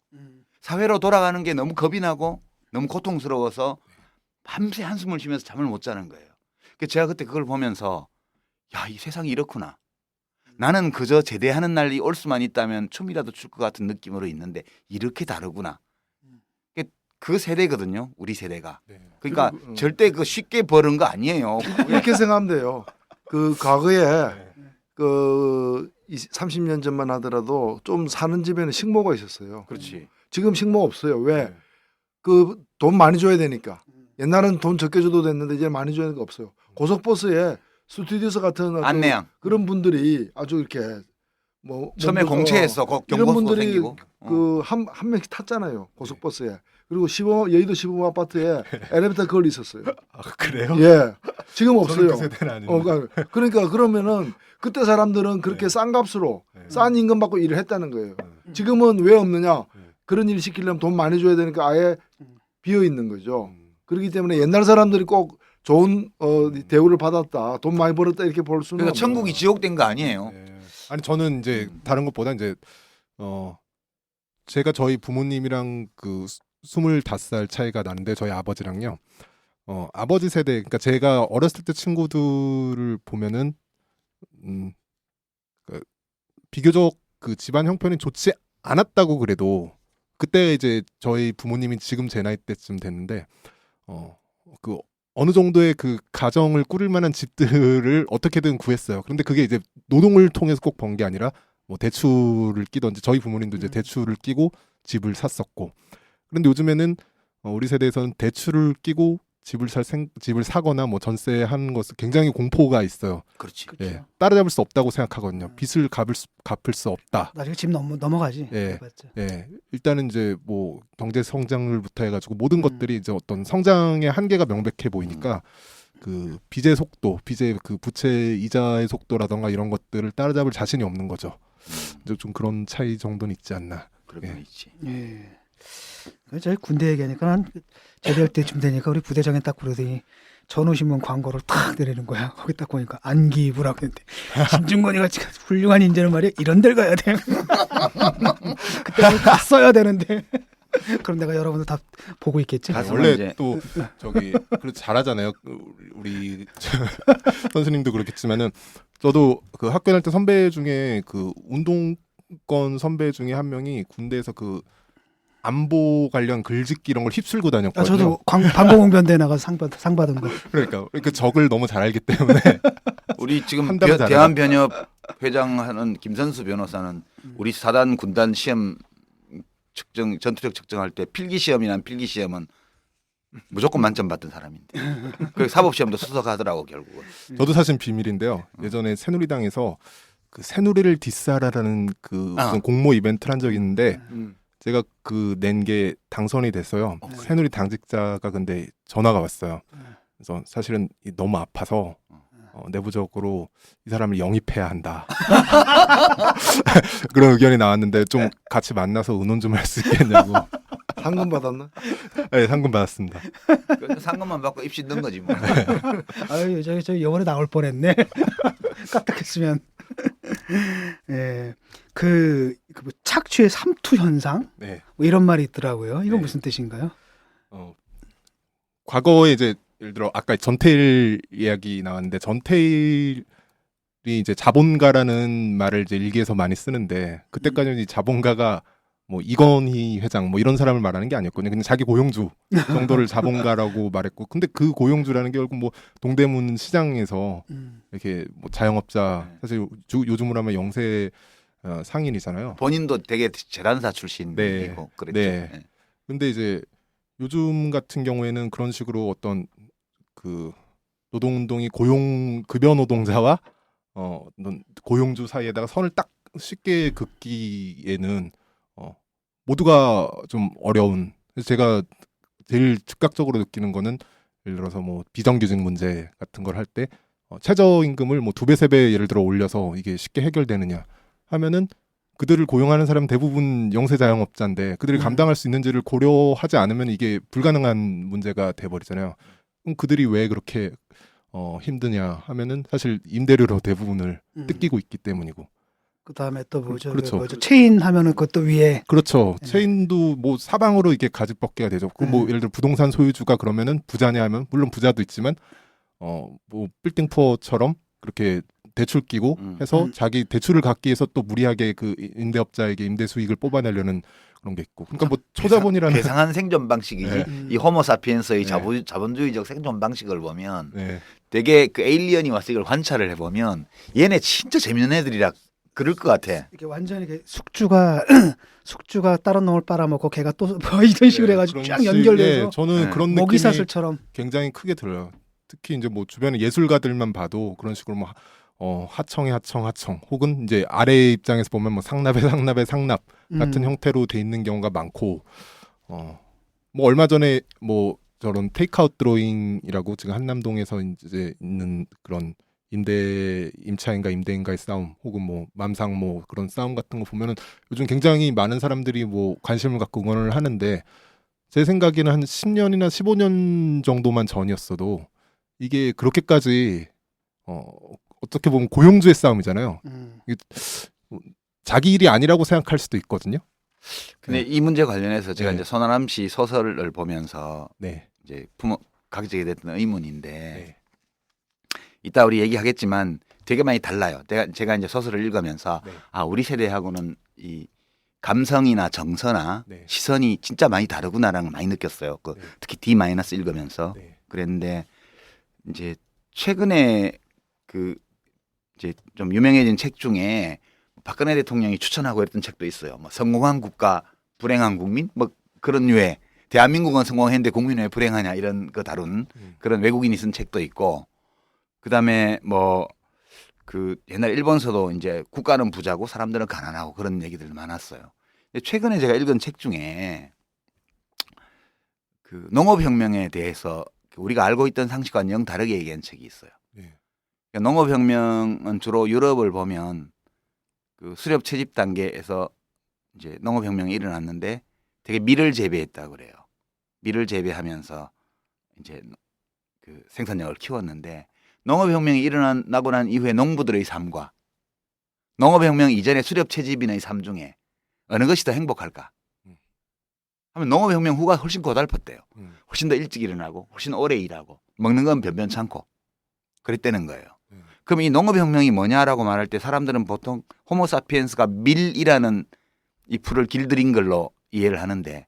사회로 돌아가는 게 너무 겁이 나고 너무 고통스러워서 밤새 한숨을 쉬면서 잠을 못 자는 거예요. 제가 그때 그걸 보면서 야, 이 세상이 이렇구나. 나는 그저 제대하는 날이 올 수만 있다면 춤이라도 출 것 같은 느낌으로 있는데 이렇게 다르구나. 그 세대거든요. 우리 세대가. 그러니까 절대 그 쉽게 버는 거 아니에요. 이렇게 생각하면 돼요. 그 과거에 그 30년 전만 하더라도 좀 사는 집에는 식모가 있었어요. 그렇지. 지금 식모 없어요. 왜? 그 돈 많이 줘야 되니까. 옛날은 돈 적게 줘도 됐는데 이제 많이 줘야 되는 거 없어요. 고속버스에 스튜디오스 같은 안내양 그런 분들이 아주 이렇게 뭐 처음에 공채에서 이런 경보소 분들이 생기고 그 한 명씩 탔잖아요. 고속버스에. 그리고 여의도 시범 아파트에 엘리베이터 그걸 있었어요. 아, 그래요? 예. 지금 없어요. 그 세대는 아닌데. 그러니까 그러면은 그때 사람들은 그렇게 싼 값으로 싼 임금 받고 일을 했다는 거예요. 지금은 왜 없느냐? 그런 일 시키려면 돈 많이 줘야 되니까 아예 비어 있는 거죠. 그렇기 때문에 옛날 사람들이 꼭 좋은 대우를 받았다, 돈 많이 벌었다 이렇게 볼 수는. 그러니까 천국이 지옥된 거 아니에요. 아니 저는 이제 다른 것보다 이제 제가 저희 부모님이랑 그 25살 차이가 나는데 저희 아버지랑요. 아버지 세대, 그러니까 제가 어렸을 때 친구들을 보면은 비교적 그 집안 형편이 좋지 않았다고 그래도 그때 이제 저희 부모님이 지금 제 나이 때쯤 됐는데 그 어느 정도의 그 가정을 꾸릴 만한 집들을 어떻게든 구했어요. 그런데 그게 이제 노동을 통해서 꼭 번 게 아니라 뭐 대출을 끼던지 저희 부모님도 이제 대출을 끼고 집을 샀었고. 그런데 요즘에는 우리 세대에서는 대출을 끼고 집을 사거나 뭐 전세하는 것은 굉장히 공포가 있어요. 그렇지. 예, 따라잡을 수 없다고 생각하거든요. 빚을 갚을 수 없다. 나중에 집 넘어가지. 예, 예. 일단은 이제 뭐 경제 성장률부터 해가지고 모든 것들이 이제 어떤 성장의 한계가 명백해 보이니까 그 빚의 속도, 빚의 그 부채 이자의 속도라던가 이런 것들을 따라잡을 자신이 없는 거죠. 이제 좀 그런 차이 정도는 있지 않나. 그런 건 있지. 예. 저희 군대 얘기하니까 제대할 때쯤 되니까 우리 부대장에 딱 그러더니 전후신문 광고를 탁 내리는 거야. 거기 딱 보니까 안기부라고 했는데 김중건이가 훌륭한 인재는 말이야 이런 데를 가야 돼. 그때 갔어야 되는데. 그럼 내가 여러분들 다 보고 있겠지. 원래 이제- 또 저기 그래도 잘하잖아요. 우리 선수님도 그렇겠지만은 저도 그 학교 다닐 때 선배 중에 그 운동권 선배 중에 한 명이 군대에서 그 안보 관련 글짓기 이런 걸 휩쓸고 다녔거든요. 저도 방공홍변대 나가서 상 받은 거. 그러니까 그 적을 너무 잘 알기 때문에 우리 지금 한다고 잘해요. 대한변협 회장하는 김선수 변호사는 우리 사단 군단 시험 측정 전투력 측정할 때 필기 시험이란 필기 시험은 무조건 만점 받던 사람인데 그 사법 시험도 수석하더라고 결국은. 저도 사실 비밀인데요. 예전에 새누리당에서 그 새누리를 디스하라라는 그 무슨 공모 이벤트를 한 적이 있는데 제가 그 낸 게 당선이 됐어요. 새누리 당직자가 근데 전화가 왔어요. 그래서 사실은 너무 아파서 내부적으로 이 사람을 영입해야 한다. 그런 의견이 나왔는데 좀 같이 만나서 의논 좀 할 수 있겠냐고. 상금 받았나? 네, 상금 받았습니다. 그 상금만 받고 입시 넣은 거지 뭐. 아유, 저 영원히 나올 뻔했네. 까딱했으면. 예, 뭐 착취의 삼투 현상, 네. 뭐 이런 말이 있더라고요. 이건 네. 무슨 뜻인가요? 과거에 이제 예를 들어 아까 전태일 이야기 나왔는데 전태일이 이제 자본가라는 말을 이제 일기에서 많이 쓰는데 그때까지는 이 자본가가 뭐 이건희 회장 뭐 이런 사람을 말하는 게 아니었거든요. 그냥 자기 고용주 정도를 자본가라고 말했고, 근데 그 고용주라는 게 결국 뭐 동대문 시장에서 이렇게 뭐 자영업자 사실 요즘으로 하면 영세 상인이잖아요. 본인도 되게 재단사 출신이고 네. 그랬죠. 네. 네. 근데 이제 요즘 같은 경우에는 그런 식으로 어떤 그 노동운동이 급여 노동자와 고용주 사이에다가 선을 딱 쉽게 긋기에는 모두가 좀 어려운. 그래서 제가 제일 즉각적으로 느끼는 거는 예를 들어서 뭐 비정규직 문제 같은 걸 할 때 최저임금을 뭐 2배, 3배 예를 들어 올려서 이게 쉽게 해결되느냐 하면은 그들을 고용하는 사람 대부분 영세 자영업자인데 그들이 감당할 수 있는지를 고려하지 않으면 이게 불가능한 문제가 돼버리잖아요. 그럼 그들이 왜 그렇게 힘드냐 하면은 사실 임대료로 대부분을 뜯기고 있기 때문이고. 그다음에 또 뭐죠? 그렇죠. 뭐죠? 체인 하면은 그것도 위에 그렇죠. 체인도 뭐 사방으로 이게 가죽 벗기가 되죠. 그 뭐 예를 들어 부동산 소유주가 그러면은 부자냐 하면 물론 부자도 있지만 뭐 빌딩 푸어처럼 그렇게 대출 끼고 해서 자기 대출을 갚기 위해서 또 무리하게 그 임대업자에게 임대 수익을 뽑아내려는 그런 게 있고. 그러니까 뭐 초자본이라는 괴상한 생존 방식이지. 네. 이 호모사피엔스의 네. 자본주의적 생존 방식을 보면 네. 되게 그 에일리언이 와서 이걸 관찰을 해보면 얘네 진짜 재밌는 애들이라 그럴 것 같아. 이렇게 완전히 이렇게 숙주가 다른 놈을 빨아먹고 걔가 또 뭐 이런 식으로 해가지고 그런 쫙 연결돼서 저는 네. 그런 느낌이 먹이사슬처럼. 굉장히 크게 들어요. 특히 이제 뭐 주변에 예술가들만 봐도 그런 식으로 뭐 하청에 하청 혹은 이제 아래 입장에서 보면 뭐 상납 같은 형태로 돼 있는 경우가 많고 뭐 얼마 전에 뭐 저런 테이크아웃 드로잉이라고 지금 한남동에서 이제 있는 그런 임차인과 임대인과의 싸움 혹은 뭐 맘상 뭐 그런 싸움 같은 거 보면은 요즘 굉장히 많은 사람들이 뭐 관심을 갖고 응원을 하는데 제 생각에는 한 10년이나 15년 정도만 전이었어도 이게 그렇게까지 어떻게 보면 고용주의 싸움이잖아요. 이게 자기 일이 아니라고 생각할 수도 있거든요. 근데 이 문제 관련해서 제가 네. 이제 손아람 씨 소설을 보면서 네. 이제 각자게 됐던 의문인데 네. 이따 우리 얘기하겠지만 되게 많이 달라요. 제가 이제 소설을 읽으면서 네. 우리 세대하고는 이 감성이나 정서나 네. 시선이 진짜 많이 다르구나라는 걸 많이 느꼈어요. 네. 특히 D- 읽으면서 네. 그랬는데 이제 최근에 그 이제 좀 유명해진 책 중에 박근혜 대통령이 추천하고 했던 책도 있어요. 뭐 성공한 국가, 불행한 국민, 뭐 그런 류의 대한민국은 성공했는데 국민은 왜 불행하냐 이런 거 다룬 그런 외국인이 쓴 책도 있고, 그 다음에 뭐 그 옛날 일본서도 이제 국가는 부자고 사람들은 가난하고 그런 얘기들 많았어요. 근데 최근에 제가 읽은 책 중에 그 농업혁명에 대해서 우리가 알고 있던 상식과는 영 다르게 얘기한 책이 있어요. 네. 그러니까 농업혁명은 주로 유럽을 보면 그 수렵 채집 단계에서 이제 농업혁명이 일어났는데 되게 밀을 재배했다 그래요. 밀을 재배하면서 이제 그 생산량을 키웠는데 농업혁명이 일어나고 난 이후에 농부들의 삶과 농업혁명 이전의 수렵 채집인의 삶 중에 어느 것이 더 행복할까? 하면 농업혁명 후가 훨씬 고달팠대요. 훨씬 더 일찍 일어나고 훨씬 오래 일하고 먹는 건 변변찮고 그랬다는 거예요. 그럼 이 농업혁명이 뭐냐라고 말할 때 사람들은 보통 호모사피엔스가 밀이라는 이 풀을 길들인 걸로 이해를 하는데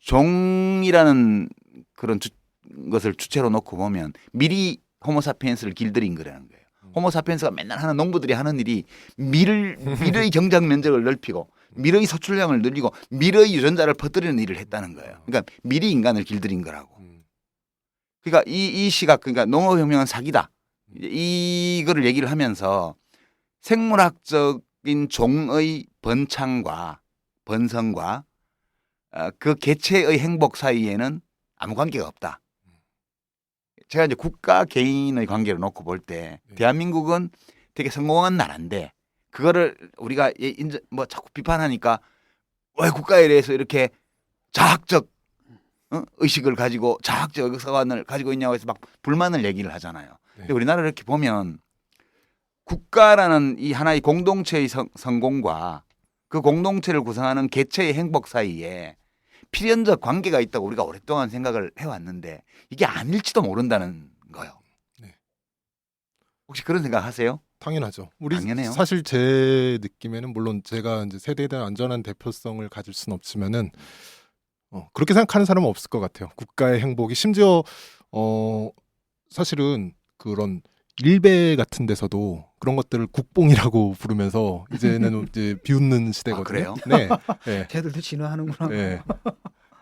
종이라는 그런 것을 주체로 놓고 보면 밀이 호모사피엔스를 길들인 거라는 거예요. 호모사피엔스가 맨날 하는 농부들이 하는 일이 밀의 경작 면적을 넓히고 밀의 소출량을 늘리고 밀의 유전자를 퍼뜨리는 일을 했다는 거예요. 그러니까 밀이 인간을 길들인 거라고. 그러니까 이 시각, 그러니까 농업혁명은 사기다. 이거를 얘기를 하면서 생물학적인 종의 번창과 번성과 그 개체의 행복 사이에는 아무 관계가 없다. 제가 이제 국가 개인의 관계를 놓고 볼 때 대한민국은 되게 성공한 나라인데 그거를 우리가 뭐 자꾸 비판하니까 왜 국가에 대해서 이렇게 자학적 의식을 가지고 자학적 역사관을 가지고 있냐고 해서 막 불만을 얘기를 하잖아요. 근데 우리나라를 이렇게 보면 국가라는 이 하나의 공동체의 성공과 그 공동체를 구성하는 개체의 행복 사이에 필연적 관계가 있다고 우리가 오랫동안 생각을 해왔는데 이게 아닐지도 모른다는 거예요. 네. 혹시 그런 생각 하세요? 당연하죠. 우리 당연해요. 사실 제 느낌에는 물론 제가 이제 세대에 대한 완전한 대표성을 가질 수는 없지만은 그렇게 생각하는 사람은 없을 것 같아요. 국가의 행복이 심지어 사실은 그런 일베 같은 데서도 그런 것들을 국뽕이라고 부르면서 이제는 이제 비웃는 시대거든요. 그래요? 네. 네. 걔들도 진화하는구나. 네.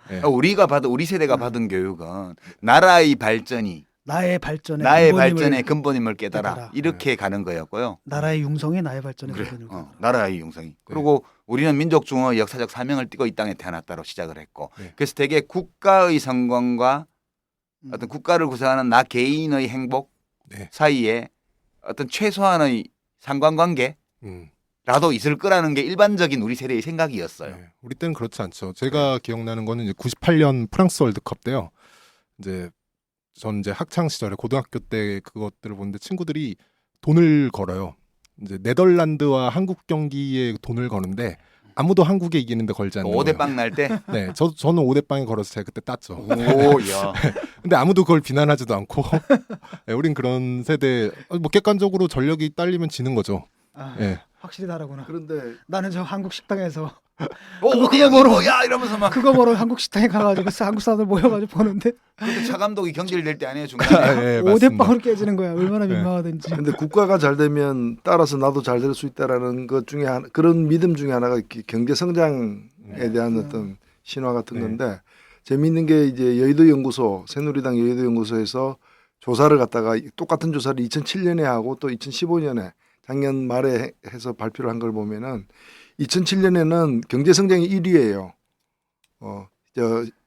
네. 우리가 받은 교육은 나라의 발전이 나의 발전에 나의 근본임을- 발전의 근본임을 깨달아 깨달아. 이렇게 가는 거였고요. 나라의 융성이 나의 발전에 그래, 근본임을 깨달아. 나라의 융성이. 그리고 우리는 민족 중의 역사적 사명을 띠고 이 땅에 태어났다로 시작을 했고, 네. 그래서 되게 국가의 성공과 어떤 국가를 구성하는 나 개인의 행복 네. 사이에 어떤 최소한의 상관관계라도 음. 있을 거라는 게 일반적인 우리 세대의 생각이었어요. 네. 우리 때는 그렇지 않죠. 제가 기억나는 거는 이제 98년 프랑스 월드컵 때요. 이제 전 이제 학창 시절에 고등학교 때 그것들을 보는데 친구들이 돈을 걸어요. 이제 네덜란드와 한국 경기에 돈을 거는데 아무도 한국에 이기는데 걸지 않는 거예요. 5대 빵 날 때? 네, 저는 5대 빵에 걸어서 제가 그때 땄죠. 오, 야. 근데 아무도 그걸 비난하지도 않고, 네, 우린 그런 세대, 뭐 객관적으로 전력이 딸리면 지는 거죠. 아, 네. 확실히 다르구나. 그런데 나는 저 한국 식당에서 그거 뭐야 이러면서 막. 그거 보러 한국 식당에 가가지고 한국 사람들 모여가지고 보는데 근데 차 감독이 경질될 때 아니에요 아, 중간에. 네, 5대 맞습니다. 빵으로 깨지는 거야. 얼마나 민망하든지. 근데 국가가 잘 되면 따라서 나도 잘 될 수 있다라는 것 중에 그런 믿음 중에 하나가 경제 성장에 대한 어떤 신화 같은 네. 건데 재미있는 게 이제 여의도 연구소 새누리당 여의도 연구소에서 조사를 갖다가 똑같은 조사를 2007년에 하고 또 2015년에 작년 말에 해서 발표를 한 걸 보면은 2007년에는 경제 성장이 1위예요.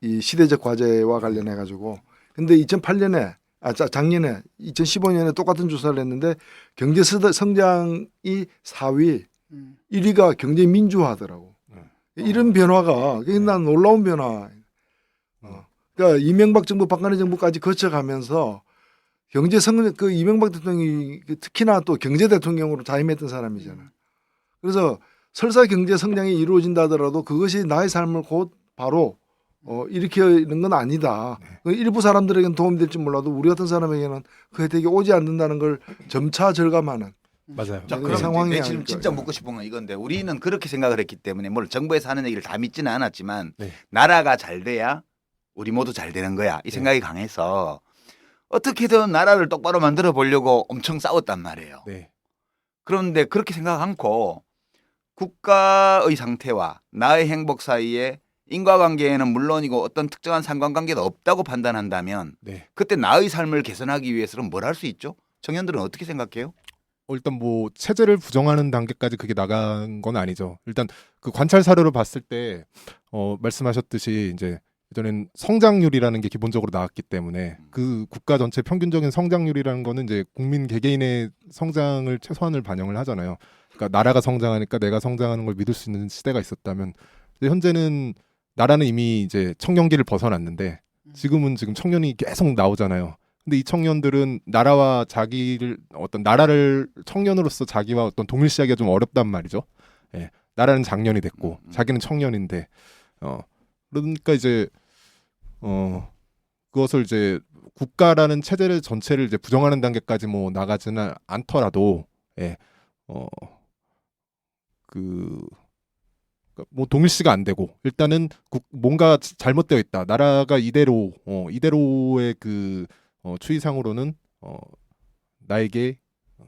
이 시대적 과제와 관련해 가지고. 근데 2008년에 작년에 2015년에 똑같은 조사를 했는데 경제 성장이 4위, 1위가 경제 민주화더라고. 이런 변화가 그게 난 놀라운 변화. 그러니까 이명박 정부, 박근혜 정부까지 거쳐가면서 경제 성장 그 이명박 대통령이 특히나 또 경제 대통령으로 자임했던 사람이잖아. 그래서 설사 경제 성장이 이루어진다 하더라도 그것이 나의 삶을 곧 바로 일으키는 건 아니다. 일부 사람들에게는 도움이 될지 몰라도 우리 같은 사람에게는 그 혜택이 오지 않는다는 걸 점차 절감하는 맞아요. 자, 그런 그럼 상황이 내 지금 아닐까. 진짜 묻고 싶은 건 이건데 우리는 그렇게 생각을 했기 때문에 물론 정부에서 하는 얘기를 다 믿지는 않았지만 네. 나라가 잘 돼야 우리 모두 잘 되는 거야. 이 생각이 강해서 어떻게든 나라를 똑바로 만들어 보려고 엄청 싸웠단 말이에요. 네. 그런데 그렇게 생각 않고 국가의 상태와 나의 행복 사이에 인과관계에는 물론이고 어떤 특정한 상관관계도 없다고 판단한다면 네. 그때 나의 삶을 개선하기 위해서는 뭘 할 수 있죠? 청년들은 어떻게 생각해요? 일단 뭐 체제를 부정하는 단계까지 그게 나간 건 아니죠. 일단 그 관찰 사료를 봤을 때 말씀하셨듯이 이제 예전엔 성장률이라는 게 기본적으로 나왔기 때문에 그 국가 전체 평균적인 성장률이라는 거는 이제 국민 개개인의 성장을 최소한을 반영을 하잖아요. 그러니까 나라가 성장하니까 내가 성장하는 걸 믿을 수 있는 시대가 있었다면 이제 현재는 나라는 이미 이제 청년기를 벗어났는데 지금 청년이 계속 나오잖아요. 근데 이 청년들은 나라와 자기를 어떤 나라를 청년으로서 자기와 어떤 동일시하기가 좀 어렵단 말이죠. 예. 나라는 장년이 됐고 자기는 청년인데 그러니까 이제 그것을 이제 국가라는 체제를 전체를 이제 부정하는 단계까지 뭐 나가지는 않더라도 뭐 동일시가 안 되고 일단은 뭔가 잘못되어 있다. 나라가 이대로의 추이상으로는 나에게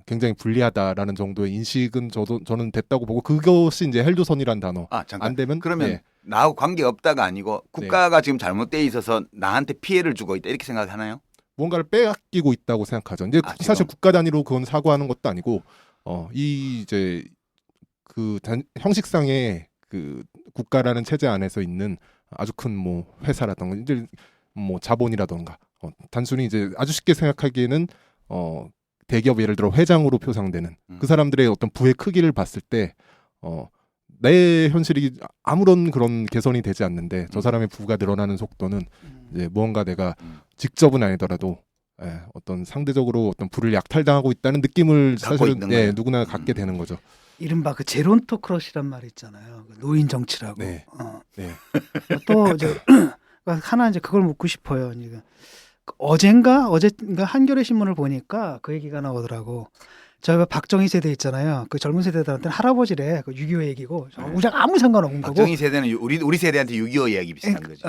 굉장히 불리하다라는 정도의 인식은 저는 됐다고 보고 그것이 이제 헬조선이란 단어. 잠깐. 안 되면 그러면 나하고 관계 없다가 아니고 국가가 지금 잘못돼 있어서 나한테 피해를 주고 있다 이렇게 생각하나요? 뭔가를 빼앗기고 있다고 생각하죠. 이제 사실 국가 단위로 그건 사고하는 것도 아니고 이제 형식상의 국가라는 체제 안에서 있는 아주 큰 뭐 회사라던가 이제 뭐 자본이라던가 단순히 이제 아주 쉽게 생각하기에는 대기업 예를 들어 회장으로 표상되는 그 사람들의 어떤 부의 크기를 봤을 때 내 현실이 아무런 그런 개선이 되지 않는데 저 사람의 부가 늘어나는 속도는 이제 무언가 내가 직접은 아니더라도 어떤 상대적으로 어떤 부를 약탈당하고 있다는 느낌을 사실은 누구나 갖게 되는 거죠. 이른바 그 제론토크러시란 말이 있잖아요. 노인 정치라고. 네. 또 이제 하나 이제 그걸 묻고 싶어요. 어젠가 한겨레 신문을 보니까 그 얘기가 나오더라고. 저희가 박정희 세대 있잖아요. 그 젊은 세대들한테는 할아버지래. 그 6.25 얘기고 우리랑 아무 상관없는 거고. 박정희 세대는 우리 세대한테 6.25 이야기 비슷한 거죠.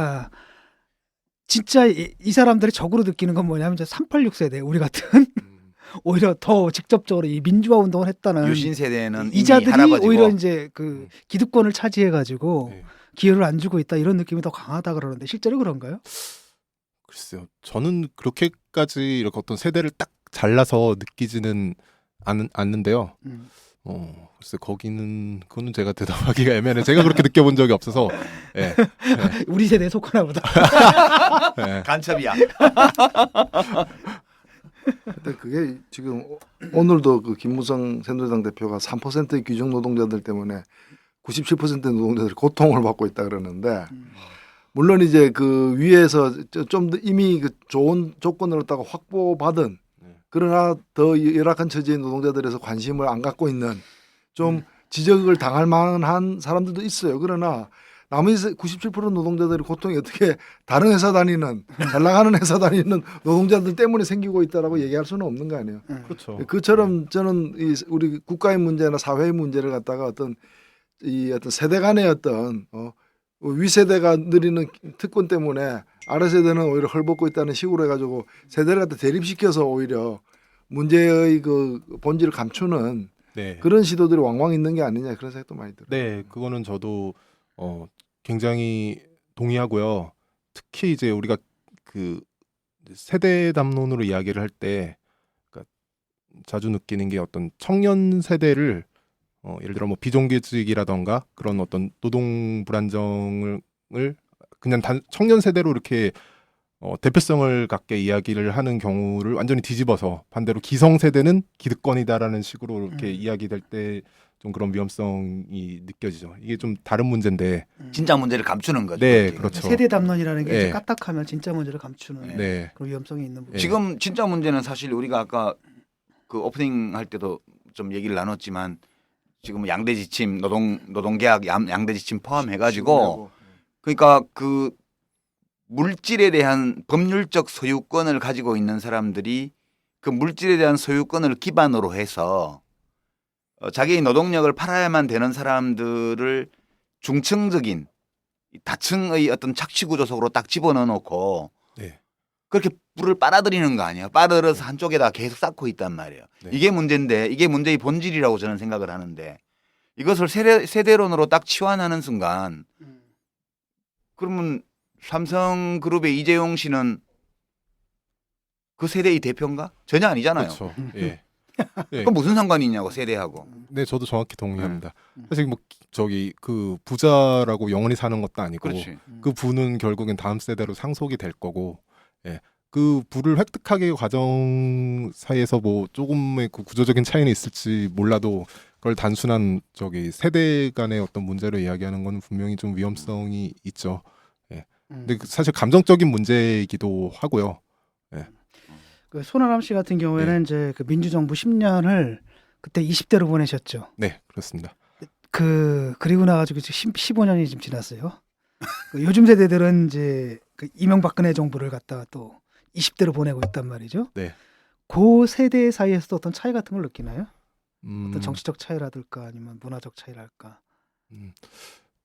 진짜 이 사람들이 적으로 느끼는 건 뭐냐면 386 세대 우리 같은 오히려 더 직접적으로 이 민주화 운동을 했다는 유신 세대는 이자들이 할아버지고. 오히려 이제 그 기득권을 차지해가지고 기회를 안 주고 있다 이런 느낌이 더 강하다 그러는데 실제로 그런가요? 글쎄요. 저는 그렇게까지 이렇게 어떤 세대를 딱 잘라서 느끼지는 않는데요. 글쎄 그거는 제가 대답하기가 애매해요. 제가 그렇게 느껴본 적이 없어서. 우리 세대에 속하나 보다. 간첩이야. 근데 그게 지금 오늘도 그 김무성 새누리당 대표가 3%의 귀중 노동자들 때문에 97%의 노동자들이 고통을 받고 있다 그러는데 물론 이제 그 위에서 좀 더 이미 그 좋은 조건을 따가 확보받은 그러나 더 열악한 처지의 노동자들에서 관심을 안 갖고 있는 좀 지적을 당할 만한 사람들도 있어요. 그러나 나머지 97% 노동자들의 고통이 어떻게 다른 회사 다니는 잘 나가는 회사 다니는 노동자들 때문에 생기고 있다라고 얘기할 수는 없는 거 아니에요. 그렇죠. 그처럼 저는 우리 국가의 문제나 사회의 문제를 갖다가 어떤 세대 간의 어떤 위세대가 누리는 특권 때문에 아래 세대는 오히려 헐벗고 있다는 식으로 해가지고 세대를 갖다 대립시켜서 오히려 문제의 그 본질을 감추는 그런 시도들이 왕왕 있는 게 아니냐 그런 생각도 많이 들어요. 네, 그거는 저도 굉장히 동의하고요. 특히 이제 우리가 그 세대 담론으로 이야기를 할 때 그러니까 자주 느끼는 게 어떤 청년 세대를 예를 들어 뭐 비정규직이라던가 그런 어떤 노동 불안정을 그냥 청년 세대로 이렇게 대표성을 갖게 이야기를 하는 경우를 완전히 뒤집어서 반대로 기성 세대는 기득권이다라는 식으로 이렇게 이야기될 때 좀 그런 위험성이 느껴지죠. 이게 좀 다른 문제인데 진짜 문제를 감추는 거죠. 네, 그렇죠. 세대 담론이라는 게 이제 까딱하면 진짜 문제를 감추는 그런 위험성이 있는 부분. 지금 진짜 문제는 사실 우리가 아까 그 오프닝 할 때도 좀 얘기를 나눴지만 지금 양대 지침 노동계약 양대 지침 포함해가지고 그러니까 그 물질에 대한 법률적 소유권을 가지고 있는 사람들이 그 물질에 대한 소유권을 기반으로 해서 자기의 노동력을 팔아야만 되는 사람들을 중층적인 다층의 어떤 착취구조 속으로 딱 집어넣어 놓고 그렇게 불을 빨아들이는 거 아니에요. 빨아들여서 한쪽에다 계속 쌓고 있단 말이에요. 이게 문제인데 이게 문제의 본질이라고 저는 생각을 하는데 이것을 세대론으로 딱 치환하는 순간 그러면 삼성그룹의 이재용 씨는 그 세대의 대표인가? 전혀 아니잖아요. 그렇죠. 그럼 무슨 상관이 있냐고 세대하고. 네, 저도 정확히 동의합니다. 사실 뭐 그 부자라고 영원히 사는 것도 아니고 그 부는 결국엔 다음 세대로 상속이 될 거고, 그 부를 획득하기 과정 사이에서 뭐 조금의 그 구조적인 차이는 있을지 몰라도 그걸 단순한 세대 간의 어떤 문제로 이야기하는 건 분명히 좀 위험성이 있죠. 예. 근데 사실 감정적인 문제이기도 하고요. 예. 그 손아람 씨 같은 경우에는 이제 그 민주정부 10년을 그때 20대로 보내셨죠. 네, 그렇습니다. 그리고 나가지고 지금 15년이 지금 지났어요. 그 요즘 세대들은 이제 그 이명박근혜 정부를 갖다가 또 20대로 보내고 있단 말이죠. 네. 그 세대 사이에서도 어떤 차이 같은 걸 느끼나요? 어떤 음, 정치적 차이라든가 아니면 문화적 차이랄까.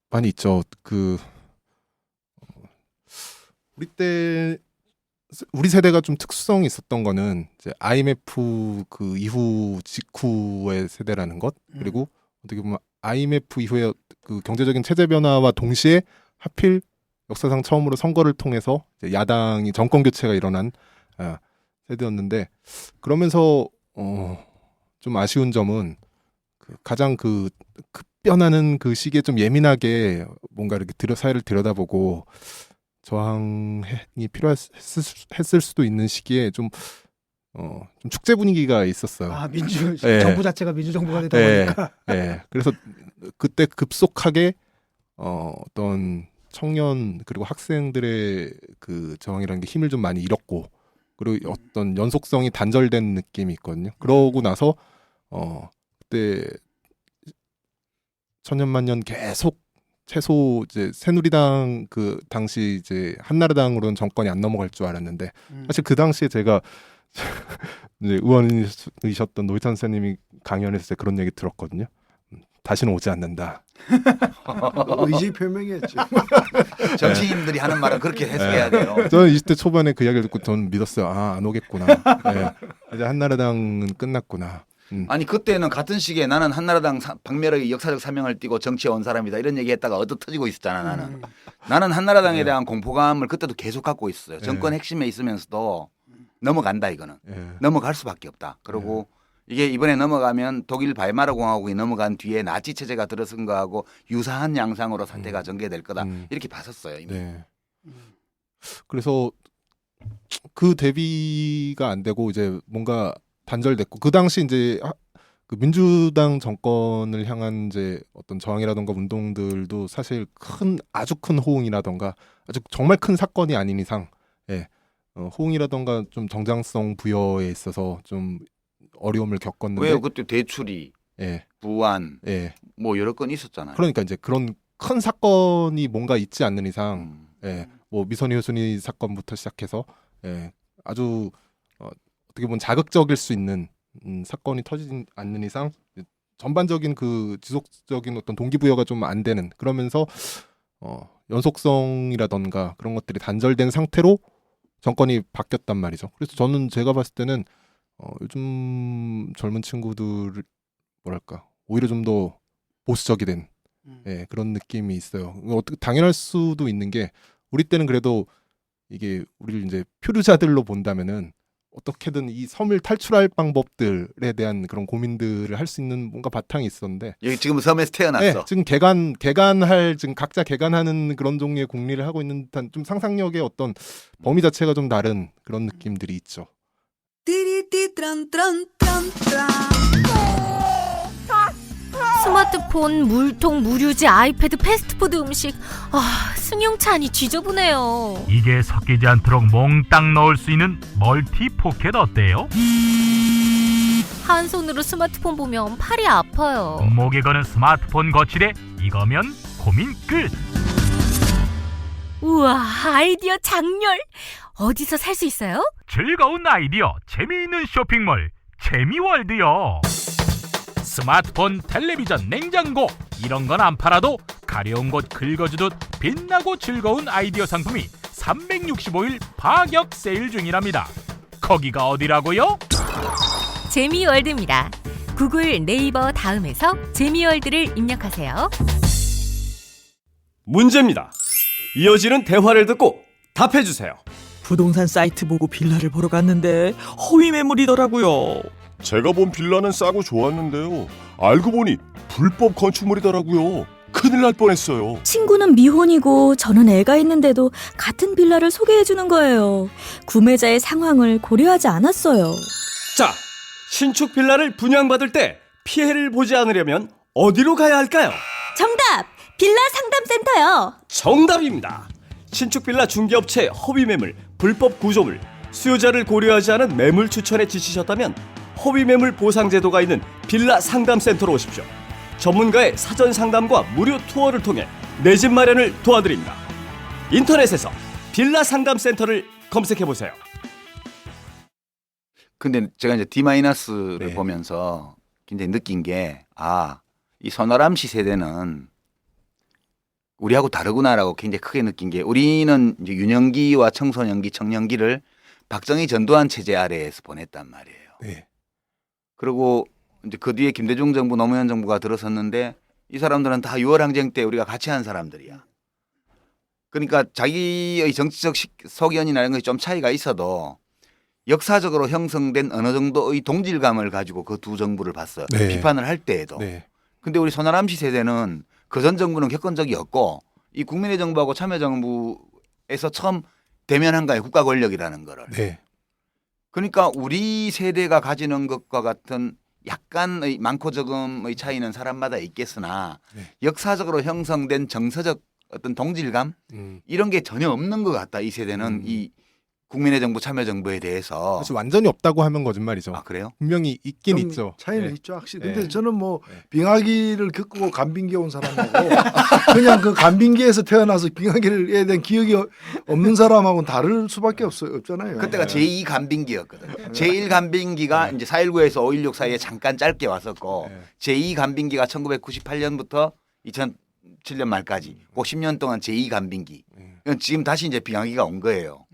많이 있죠. 우리 세대가 좀 특수성이 있었던 거는 이제 IMF 그 이후 직후의 세대라는 것, 그리고 어떻게 보면 IMF 이후에 그 경제적인 체제 변화와 동시에 하필 역사상 처음으로 선거를 통해서 이제 야당이 정권 교체가 일어난 세대였는데, 그러면서 좀 아쉬운 점은 가장 급변하는 그 시기에 좀 예민하게 뭔가 이렇게 사회를 들여다보고 저항이 필요했을 수도 있는 시기에 좀 축제 분위기가 있었어요. 예. 정부 자체가 민주정부가 되다 보니까. 예. 그래서 그때 급속하게 어떤 청년 그리고 학생들의 그 저항이라는 게 힘을 좀 많이 잃었고, 그리고 어떤 연속성이 단절된 느낌이 있거든요. 그러고 나서 그때 천년만년 계속 최소 이제 새누리당 그 당시 이제 한나라당으로는 정권이 안 넘어갈 줄 알았는데, 사실 그 당시에 제가 이제 의원이셨던 노희찬 선생님이 강연했을 때 그런 얘기 들었거든요. 다시는 오지 않는다. 의지 표명이었죠. 정치인들이 하는 말은 그렇게 해석해야 돼요. 저는 20대 초반에 그 이야기를 듣고 저는 믿었어요. 안 오겠구나. 네. 이제 한나라당은 끝났구나. 아니 그때는 같은 시기에 나는 한나라당 박멸의 역사적 사명을 띠고 정치에 온 사람이다 이런 얘기했다가 얻어 터지고 있었잖아. 나는 한나라당에 대한 공포감을 그때도 계속 갖고 있었어요. 정권 핵심에 있으면서도 넘어간다 이거는. 넘어갈 수밖에 없다. 그리고 이게 이번에 넘어가면 독일 바이마르 공화국이 넘어간 뒤에 나치 체제가 들어선 거하고 유사한 양상으로 사태가 전개될 거다 이렇게 봤었어요. 이미. 네. 그래서 그 대비가 안 되고 이제 뭔가 단절됐고, 그 당시 이제 그 민주당 정권을 향한 이제 어떤 저항이라던가 운동들도 사실 아주 큰 호응이라던가 아주 정말 큰 사건이 아닌 이상, 호응이라던가 좀 정당성 부여에 있어서 좀 어려움을 겪었는데. 왜요? 그때 대출이, 부안, 뭐 여러 건 있었잖아요. 그러니까 이제 그런 큰 사건이 뭔가 있지 않는 이상, 뭐 미선희 효순이 사건부터 시작해서 아주 어떻게 보면 자극적일 수 있는 사건이 터지지 않는 이상 전반적인 그 지속적인 어떤 동기부여가 좀 안 되는, 그러면서 연속성이라던가 그런 것들이 단절된 상태로 정권이 바뀌었단 말이죠. 그래서 저는 제가 봤을 때는 요즘 젊은 친구들 뭐랄까 오히려 좀 더 보수적이 된 그런 느낌이 있어요. 어떻게 당연할 수도 있는 게, 우리 때는 그래도 이게 우리를 이제 표류자들로 본다면은 어떻게든 이 섬을 탈출할 방법들에 대한 그런 고민들을 할 수 있는 뭔가 바탕이 있었는데, 여기 지금 섬에서 태어났어. 지금 지금 각자 개간하는 그런 종류의 공리를 하고 있는 듯한 좀 상상력의 어떤 범위 자체가 좀 다른 그런 느낌들이 있죠. 스마트폰, 물통, 무료지, 아이패드, 패스트푸드 음식. 승용차니 지저분해요. 이게 섞이지 않도록 몽땅 넣을 수 있는 멀티 포켓 어때요? 한 손으로 스마트폰 보면 팔이 아파요. 목에 거는 스마트폰 거치대, 이거면 고민 끝. 우와, 아이디어 장렬. 어디서 살 수 있어요? 즐거운 아이디어, 재미있는 쇼핑몰 재미월드요. 스마트폰, 텔레비전, 냉장고 이런 건 안 팔아도 가려운 곳 긁어주듯 빛나고 즐거운 아이디어 상품이 365일 파격 세일 중이랍니다. 거기가 어디라고요? 재미월드입니다. 구글, 네이버 다음에서 재미월드를 입력하세요. 문제입니다. 이어지는 대화를 듣고 답해주세요. 부동산 사이트 보고 빌라를 보러 갔는데 허위 매물이더라고요. 제가 본 빌라는 싸고 좋았는데요. 알고 보니 불법 건축물이더라고요. 큰일 날 뻔했어요. 친구는 미혼이고 저는 애가 있는데도 같은 빌라를 소개해주는 거예요. 구매자의 상황을 고려하지 않았어요. 자, 신축 빌라를 분양받을 때 피해를 보지 않으려면 어디로 가야 할까요? 정답! 빌라 상담센터요. 정답입니다. 신축 빌라 중개업체 허위 매물, 불법 구조물, 수요자를 고려하지 않은 매물 추천에 지치셨다면 허위 매물 보상 제도가 있는 빌라 상담센터로 오십시오. 전문가의 사전 상담과 무료 투어를 통해 내 집 마련을 도와드립니다. 인터넷에서 빌라 상담센터를 검색해 보세요. 근데 제가 이제 D-를 네. 보면서 굉장히 느낀 게, 이 선아람 씨 세대는 우리하고 다르구나라고 굉장히 크게 느낀 게, 우리는 이제 유년기와 청소년기, 청년기를 박정희 전두환 체제 아래에서 보냈단 말이에요. 네. 그리고 이제 그 뒤에 김대중 정부, 노무현 정부가 들어섰는데 이 사람들은 다 6월 항쟁 때 우리가 같이 한 사람들이야. 그러니까 자기의 정치적 석연이나 이런 것이 좀 차이가 있어도 역사적으로 형성된 어느 정도의 동질감을 가지고 그 두 정부를 봤어요. 네. 비판을 할 때에도. 네. 근데 우리 손아람 씨 세대는 그 전 정부는 겪은 적이 없고 이 국민의 정부하고 참여정부에서 처음 대면한 거예요. 국가 권력이라는 거를. 네. 그러니까 우리 세대가 가지는 것과 같은 약간의 많고 적음의 차이는 사람마다 있겠으나 네. 역사적으로 형성된 정서적 어떤 동질감 이런 게 전혀 없는 것 같다. 이 세대는 이 국민의 정부, 참여정부에 대해서. 사실 완전히 없다고 하면 거짓말이죠. 아, 그래요? 분명히 있긴 좀 있죠. 차이는 네. 있죠, 확실히. 네. 근데 저는 뭐 네. 빙하기를 겪고 간빙기에 온 사람하고 그냥 그 간빙기에서 태어나서 빙하기에 대한 기억이 없는 사람하고는 다를 수밖에 없잖아요. 그때가 제2 간빙기였거든. 제1 간빙기가 이제 4.19에서 5.16 사이에 잠깐 짧게 왔었고 제2 간빙기가 1998년부터 2007년 말까지 그 10년 동안 제2 간빙기. 지금 다시 이제 빙하기가 온 거예요.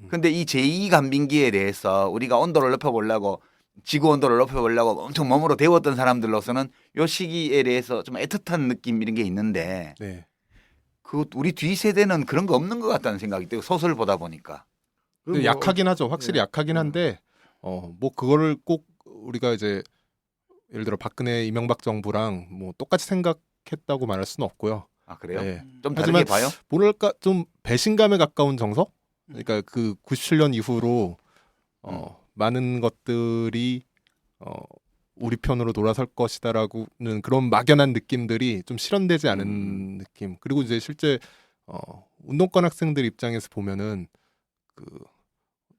근데 이 제2 간빙기에 대해서 우리가 온도를 높여보려고 지구 온도를 높여보려고 엄청 몸으로 데웠던 사람들로서는 요 시기에 대해서 좀 애틋한 느낌 이런 게 있는데 네. 그 우리 뒤 세대는 그런 거 없는 것 같다는 생각이 들고 소설 보다 보니까. 근데 약하긴 하죠. 확실히 약하긴 한데 뭐 그거를 꼭 우리가 이제 예를 들어 박근혜 이명박 정부랑 뭐 똑같이 생각했다고 말할 수는 없고요. 아, 그래요? 네. 좀 다르게 봐요? 뭐랄까 좀 배신감에 가까운 정서? 그러니까 그 97년 이후로 많은 것들이 우리 편으로 돌아설 것이다라고는 그런 막연한 느낌들이 좀 실현되지 않은 느낌. 그리고 이제 실제 운동권 학생들 입장에서 보면은 그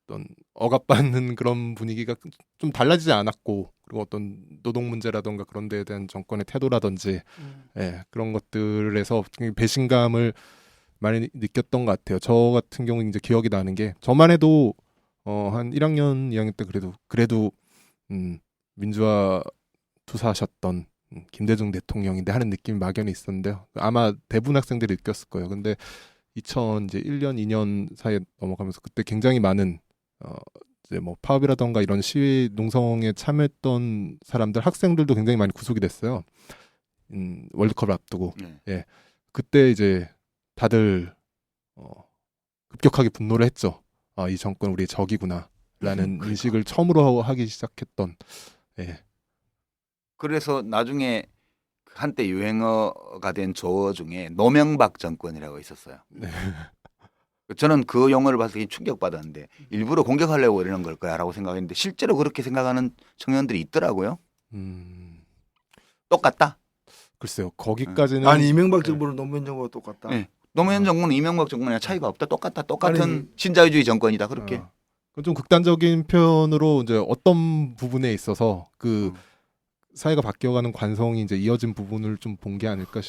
어떤 억압받는 그런 분위기가 좀 달라지지 않았고, 그리고 어떤 노동 문제라던가 그런 데에 대한 정권의 태도라든지 예, 그런 것들에서 배신감을 많이 느꼈던 것 같아요. 저 같은 경우는 이제 기억이 나는 게 저만 해도 한 1학년, 2학년 때 그래도 민주화 투사하셨던 김대중 대통령인데 하는 느낌이 막연히 있었는데요. 아마 대부분 학생들이 느꼈을 거예요. 근데 2001년, 2년 사이에 넘어가면서 그때 굉장히 많은 이제 뭐 파업이라던가 이런 시위 농성에 참여했던 사람들, 학생들도 굉장히 많이 구속이 됐어요. 월드컵을 앞두고. 예. 그때 이제 다들 급격하게 분노를 했죠. 이 정권 우리의 적이구나라는 인식을 처음으로 하기 시작했던. 예. 그래서 나중에 한때 유행어가 된 조어 중에 노명박 정권이라고 있었어요. 네. 저는 그 용어를 봤을 때 충격받았는데 일부러 공격하려고 이러는 걸 거야라고 생각했는데 실제로 그렇게 생각하는 청년들이 있더라고요. 똑같다? 글쎄요. 거기까지는 아니 이명박 정부는 노무현 정부가 똑같다. 네. 노무현 정부는 이명박 정부랑 차이가 없다. 똑같다. 똑같은 신자유주의 정권이다. 그렇게. 좀 극단적인 표현으로 이제 어떤 부분에 있어서 그 사회가 바뀌어가는 관성이 이제 이어진 부분을 좀 본 게 아닐까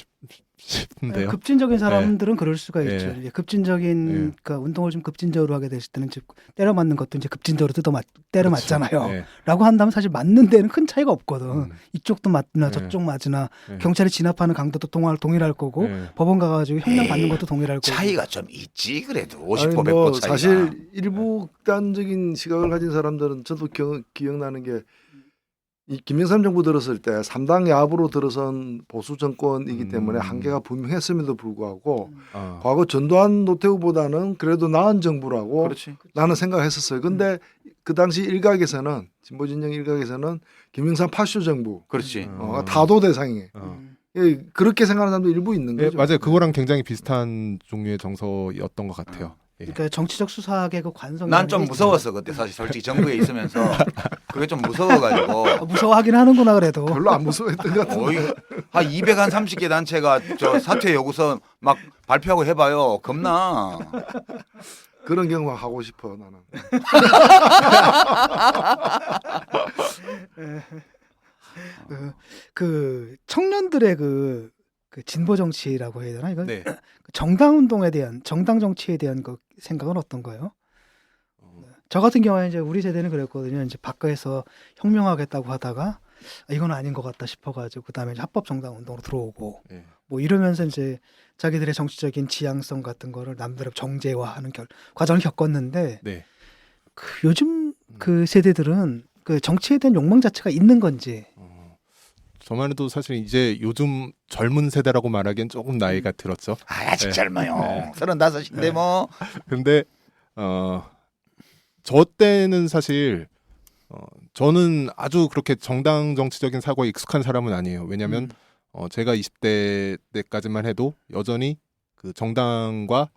싶은데요. 급진적인 사람들은 네. 그럴 수가 있죠. 네. 이제 급진적인 그러니까 운동을 좀 급진적으로 하게 되실 때는 때려 맞는 것도 이제 급진적으로 때려 맞잖아요. 네. 라고 한다면 사실 맞는 데는 큰 차이가 없거든. 이쪽도 맞으나 저쪽 맞으나 경찰이 진압하는 강도도 동일할 거고 법원 가가지고 형량 받는 것도 동일할 거고. 차이가 좀 있지 그래도 50% 아니, 100% 차이가. 사실 일부 극단적인 시각을 가진 사람들은 저도 기억나는 게 이 김영삼 정부 들었을 때 3당 야합으로 들어선 보수 정권이기 때문에 한계가 분명했음에도 불구하고 과거 전두환 노태우보다는 그래도 나은 정부라고 그렇지. 나는 생각했었어요. 근데 그 당시 일각에서는 진보 진영 일각에서는 김영삼 파쇼 정부 그렇지. 타도 대상이에요. 그렇게 생각하는 사람도 일부 있는 네, 거죠. 맞아요. 그거랑 굉장히 비슷한 종류의 정서였던 것 같아요. 그러니까 정치적 수사학의 그 관성. 난 좀 무서웠어 그때 사실 솔직히 정부에 있으면서 그게 좀 무서워가지고. 무서워하긴 하는구나 그래도. 별로 안 무서워했던 것 같은데. 한 230개 단체가 저 사퇴 요구서 막 발표하고 해봐요. 겁나. 그런 경험 하고 싶어 나는. 그 청년들의 그 진보 정치라고 해야 되나 이건? 네. 정당 운동에 대한 정당 정치에 대한 그 생각은 어떤가요? 저 같은 경우에 이제 우리 세대는 그랬거든요. 이제 바깥에서 혁명하겠다고 하다가 이건 아닌 것 같다 싶어가지고 그다음에 이제 합법 정당 운동으로 들어오고 네. 뭐 이러면서 이제 자기들의 정치적인 지향성 같은 거를 남들의 정제화하는 과정을 겪었는데 네. 그 요즘 그 세대들은 그 정치에 대한 욕망 자체가 있는 건지. 저만 해도 사실 이제 요즘 젊은 세대라고 말하기엔 조금 나이가 들었죠. 아직 젊어요. 네. 35인데 네. 뭐. 근데 저 때는 사실 저는 아주 그렇게 정당 정치적인 사고에 익숙한 사람은 아니에요. 왜냐하면 제가 20대 때까지만 해도 여전히 그 정당과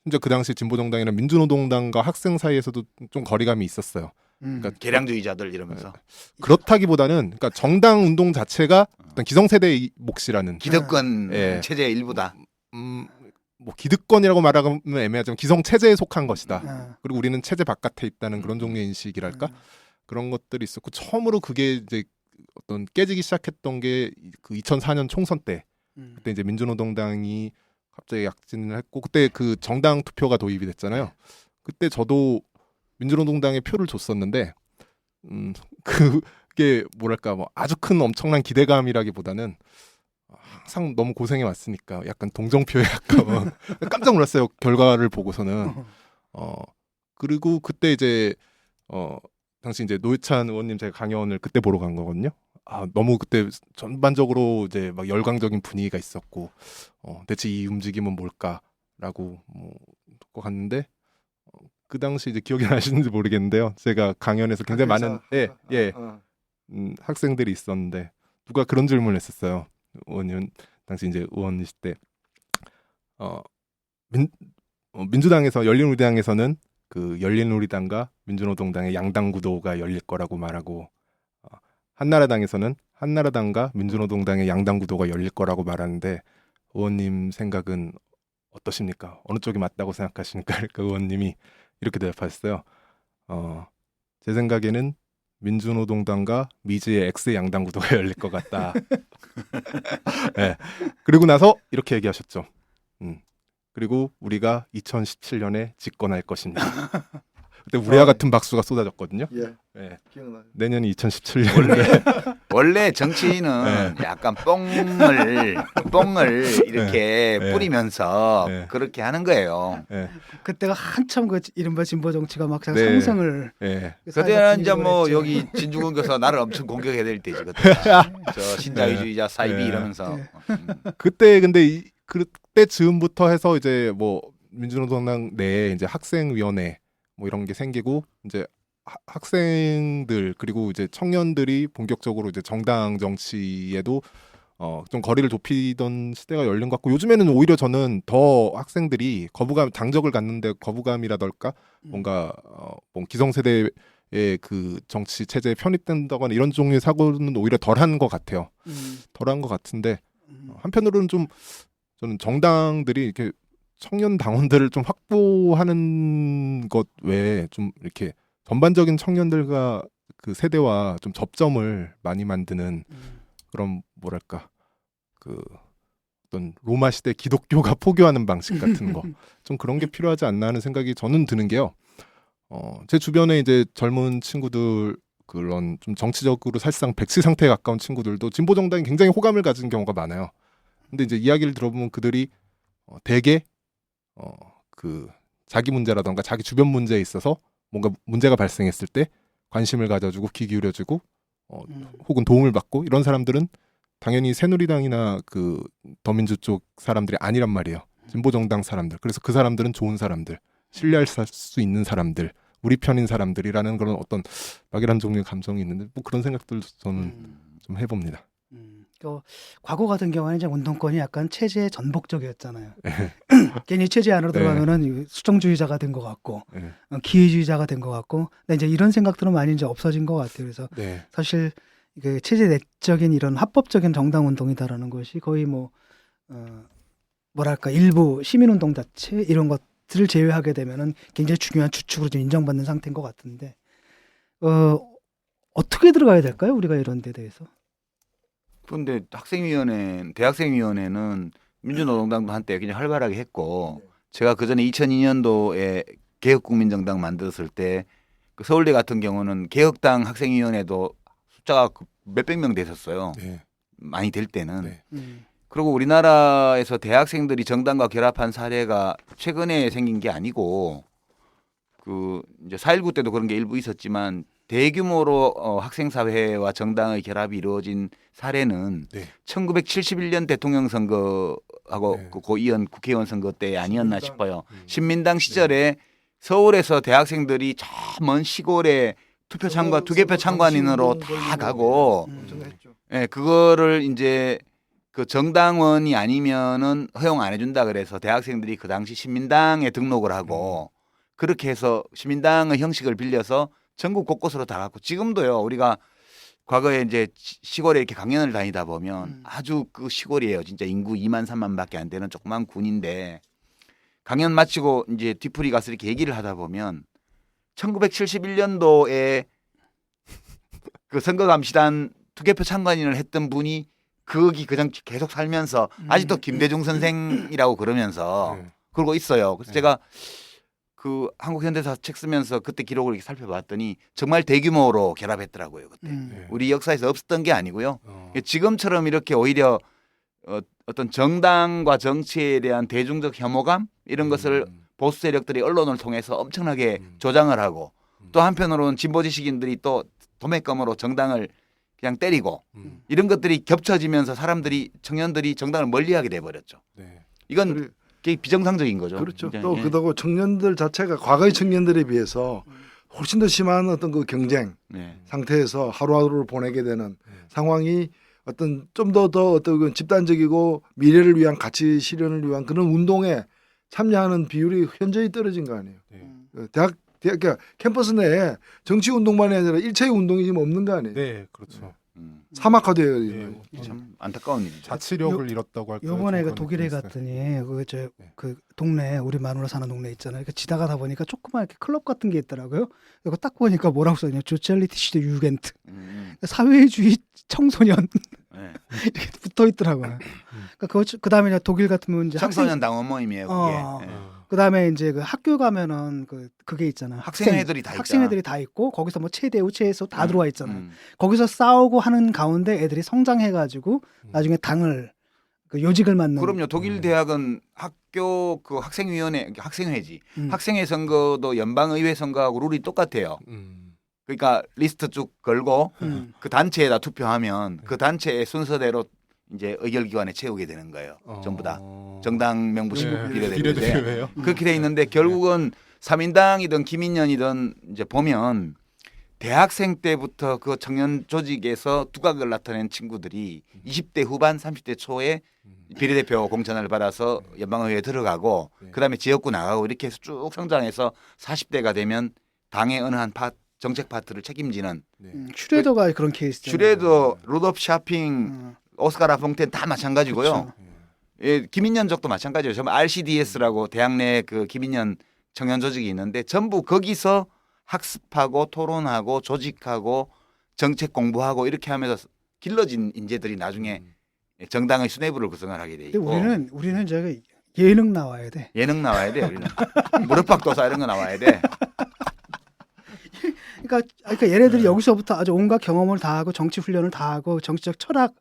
심지어 그 당시 진보정당이나 민주노동당과 학생 사이에서도 좀 거리감이 있었어요. 그러니까 개량주의자들 이러면서. 그렇다기보다는 그러니까 정당 운동 자체가 어떤 기성세대의 몫이라는 기득권 체제의 일부다. 뭐 기득권이라고 말하면 애매하지만 기성 체제에 속한 것이다. 그리고 우리는 체제 바깥에 있다는 그런 종류의 인식이랄까 그런 것들이 있었고 처음으로 그게 이제 어떤 깨지기 시작했던 게 그 2004년 총선 때 그때 이제 민주노동당이 갑자기 약진을 했고 그때 그 정당 투표가 도입이 됐잖아요. 그때 저도 민주노동당에 표를 줬었는데 그게 뭐랄까 뭐 아주 큰 엄청난 기대감이라기보다는 항상 너무 고생해 왔으니까 약간 동정표에 가까운 깜짝 놀랐어요 결과를 보고서는. 그리고 그때 이제 당시 이제 노회찬 의원님 제가 강연을 그때 보러 간 거거든요. 너무 그때 전반적으로 이제 막 열광적인 분위기가 있었고 대체 이 움직임은 뭘까라고 뭐 듣고 갔는데 그 당시 이제 기억이 나시는지 모르겠는데요. 제가 강연에서 굉장히 많은 학생들이 있었는데 누가 그런 질문을 했었어요. 의원님 당시 이제 의원이실 때 민주당에서 열린우리당에서는 그 열린우리당과 민주노동당의 양당 구도가 열릴 거라고 말하고 한나라당에서는 한나라당과 민주노동당의 양당 구도가 열릴 거라고 말하는데 의원님 생각은 어떠십니까? 어느 쪽이 맞다고 생각하십니까? 그 의원님이 이렇게 대답하셨어요. 제 생각에는 민주노동당과 미지의 X의 양당 구도가 열릴 것 같다. 네. 그리고 나서 이렇게 얘기하셨죠. 그리고 우리가 2017년에 집권할 것입니다. 그때 우리와 같은 박수가 쏟아졌거든요. 네. 기억나요. 내년이 2017년인데 원래 정치인은 약간 뽕을 이렇게 뿌리면서 그렇게 하는 거예요. 그때가 한참 그 이른바 진보 정치가 막 상승을. 그때는 이제 뭐 여기 진중권 교사 나를 엄청 공격해야 될 때지 그때. 저 신자유주의자 사이비 이러면서. 그때 근데 그때 즈음부터 해서 이제 뭐 민주노동당 내에 이제 학생위원회 뭐 이런 게 생기고 이제 학생들 그리고 이제 청년들이 본격적으로 이제 정당 정치에도 좀 거리를 좁히던 시대가 열린 것 같고 요즘에는 오히려 저는 더 학생들이 당적을 갖는데 거부감이라던가 뭔가 뭐 기성세대의 그 정치 체제에 편입된다거나 이런 종류의 사고는 오히려 덜한 것 같아요. 덜한 것 같은데 한편으로는 좀 저는 정당들이 이렇게 청년 당원들을 좀 확보하는 것 외에 좀 이렇게 전반적인 청년들과 그 세대와 좀 접점을 많이 만드는 그런 뭐랄까 그 어떤 로마 시대 기독교가 포교하는 방식 같은 거 좀 그런 게 필요하지 않나 하는 생각이 저는 드는 게요. 제 주변에 이제 젊은 친구들 그런 좀 정치적으로 사실상 백시 상태에 가까운 친구들도 진보 정당에 굉장히 호감을 가진 경우가 많아요. 근데 이제 이야기를 들어보면 그들이 대개 그 자기 문제라던가 자기 주변 문제에 있어서 뭔가 문제가 발생했을 때 관심을 가져주고 귀 기울여주고 혹은 도움을 받고 이런 사람들은 당연히 새누리당이나 그 더민주 쪽 사람들이 아니란 말이에요. 진보정당 사람들. 그래서 그 사람들은 좋은 사람들, 신뢰할 수 있는 사람들, 우리 편인 사람들이라는 그런 어떤 막연한 종류의 감정이 있는데 뭐 그런 생각들도 저는 좀 해봅니다. 과거 같은 경우는 이제 운동권이 약간 체제에 전복적이었잖아요. 괜히 체제 안으로 들어가면은 수정주의자가 된 것 같고 기회주의자가 된 것 같고, 근데 이제 이런 생각들은 많이 이제 없어진 것 같아요. 그래서 사실 그 체제 내적인 이런 합법적인 정당 운동이다라는 것이 거의 뭐 뭐랄까 일부 시민운동 자체 이런 것들을 제외하게 되면은 굉장히 중요한 주축으로 좀 인정받는 상태인 것 같은데 어떻게 들어가야 될까요? 우리가 이런 데 대해서. 그런데 대학생위원회는 민주노동당도 한때 굉장히 활발하게 했고 제가 그 전에 2002년도에 개혁국민정당 만들었을 때 그 서울대 같은 경우는 개혁당 학생위원회도 숫자가 몇백 명 됐었어요. 많이 될 때는. 그리고 우리나라에서 대학생들이 정당과 결합한 사례가 최근에 생긴 게 아니고 그 이제 4.19 때도 그런 게 일부 있었지만 대규모로 학생사회와 정당의 결합이 이루어진 사례는 1971년 대통령 선거하고 그 고이은 국회의원 선거 때 아니었나 싶어요. 신민당 시절에 서울에서 대학생들이 저 먼 시골에 투개표 참관인으로 다 가고 그거를 이제 그 정당원이 아니면은 허용 안 해준다 그래서 대학생들이 그 당시 신민당에 등록을 하고 그렇게 해서 시민당의 형식을 빌려서 전국 곳곳으로 다 갔고 지금도요 우리가 과거에 이제 시골에 이렇게 강연을 다니다 보면 아주 그 시골이에요. 진짜 인구 2만 3만밖에 안 되는 조그만 군인데 강연 마치고 이제 뒤풀이 가서 이렇게 얘기를 하다 보면 1971년도에 그 선거감시단 투개표 참관인을 했던 분이 거기 그냥 계속 살면서 아직도 김대중 선생이라고 그러면서 그러고 있어요. 그래서 제가 그 한국현대사 책 쓰면서 그때 기록을 이렇게 살펴봤더니 정말 대규모로 결합했더라고요. 그때 우리 역사에서 없었던 게 아니고요. 지금처럼 이렇게 오히려 어떤 정당과 정치에 대한 대중적 혐오감 이런 것을 보수 세력들이 언론을 통해서 엄청나게 조장을 하고 또 한편으로는 진보 지식인들이 또 도매금으로 정당을 그냥 때리고 이런 것들이 겹쳐지면서 청년들이 정당을 멀리하게 돼버렸죠. 이건 되게 비정상적인 거죠. 그렇죠. 또 그러고 청년들 자체가 과거의 청년들에 비해서 훨씬 더 심한 어떤 그 경쟁 상태에서 하루하루를 보내게 되는 상황이 어떤 좀 더 어떤 그 집단적이고 미래를 위한 가치 실현을 위한 그런 운동에 참여하는 비율이 현저히 떨어진 거 아니에요. 대학 그러니까 캠퍼스 내에 정치 운동만이 아니라 일체의 운동이 지금 없는 거 아니에요. 네, 그렇죠. 사막화되어 있는 참 안타까운 일이죠. 자치력을 잃었다고 할까요? 요번에 그 독일에 갔더니 그 동네 우리 마누라 사는 동네 있잖아요. 그 지나가다 보니까 조그만 이렇게 클럽 같은 게 있더라고요. 이거 딱 보니까 뭐라고 써있냐? 소셜리티시대 유겐트. 사회주의 청소년 이렇게 붙어 있더라고요. 그러니까 그다음에 독일 같으면 이제 청소년 당원 모임이에요. 그게. 그다음에 이제 그 학교 가면은 그게 있잖아. 학생회들이 다 학생회들이 다 있고 거기서 뭐 최대우 최소 다 들어와 있잖아요. 거기서 싸우고 하는 가운데 애들이 성장해가지고 나중에 당을 그 요직을 맡는. 그럼요. 독일 대학은 학교 그 학생위원회 학생회지. 학생회 선거도 연방의회 선거하고 룰이 똑같아요. 그러니까 리스트 쭉 걸고 그 단체에다 투표하면 그 단체의 순서대로 이제 의결기관에 채우게 되는 거예요. 전부 다 정당 명부식 비례대표인데 그렇게 돼 있는데 결국은 삼인당이든 기민연이든 이제 보면 대학생 때부터 그 청년 조직에서 두각을 나타낸 친구들이 20대 후반, 30대 초에 비례대표 공천을 받아서 연방의회에 들어가고 그다음에 지역구 나가고 이렇게 해서 쭉 성장해서 40대가 되면 당의 어느 한 정책 파트를 책임지는 슈레더가 그런 케이스죠. 슈레더, 루돌프 샤핑, 오스카 라퐁텐 다 마찬가지고요. 그렇죠. 예, 기민연족도 마찬가지예요. 전부 RCDS라고 대학 내 그 기민연 청년 조직이 있는데 전부 거기서 학습하고 토론하고 조직하고 정책 공부하고 이렇게 하면서 길러진 인재들이 나중에 정당의 수뇌부를 구성을 하게 돼 있고. 우리는 저가 예능 나와야 돼. 예능 나와야 돼. 우리는 무릎팍도사 이런 거 나와야 돼. 그러니까 얘네들이 여기서부터 아주 온갖 경험을 다 하고 정치 훈련을 다 하고 정치적 철학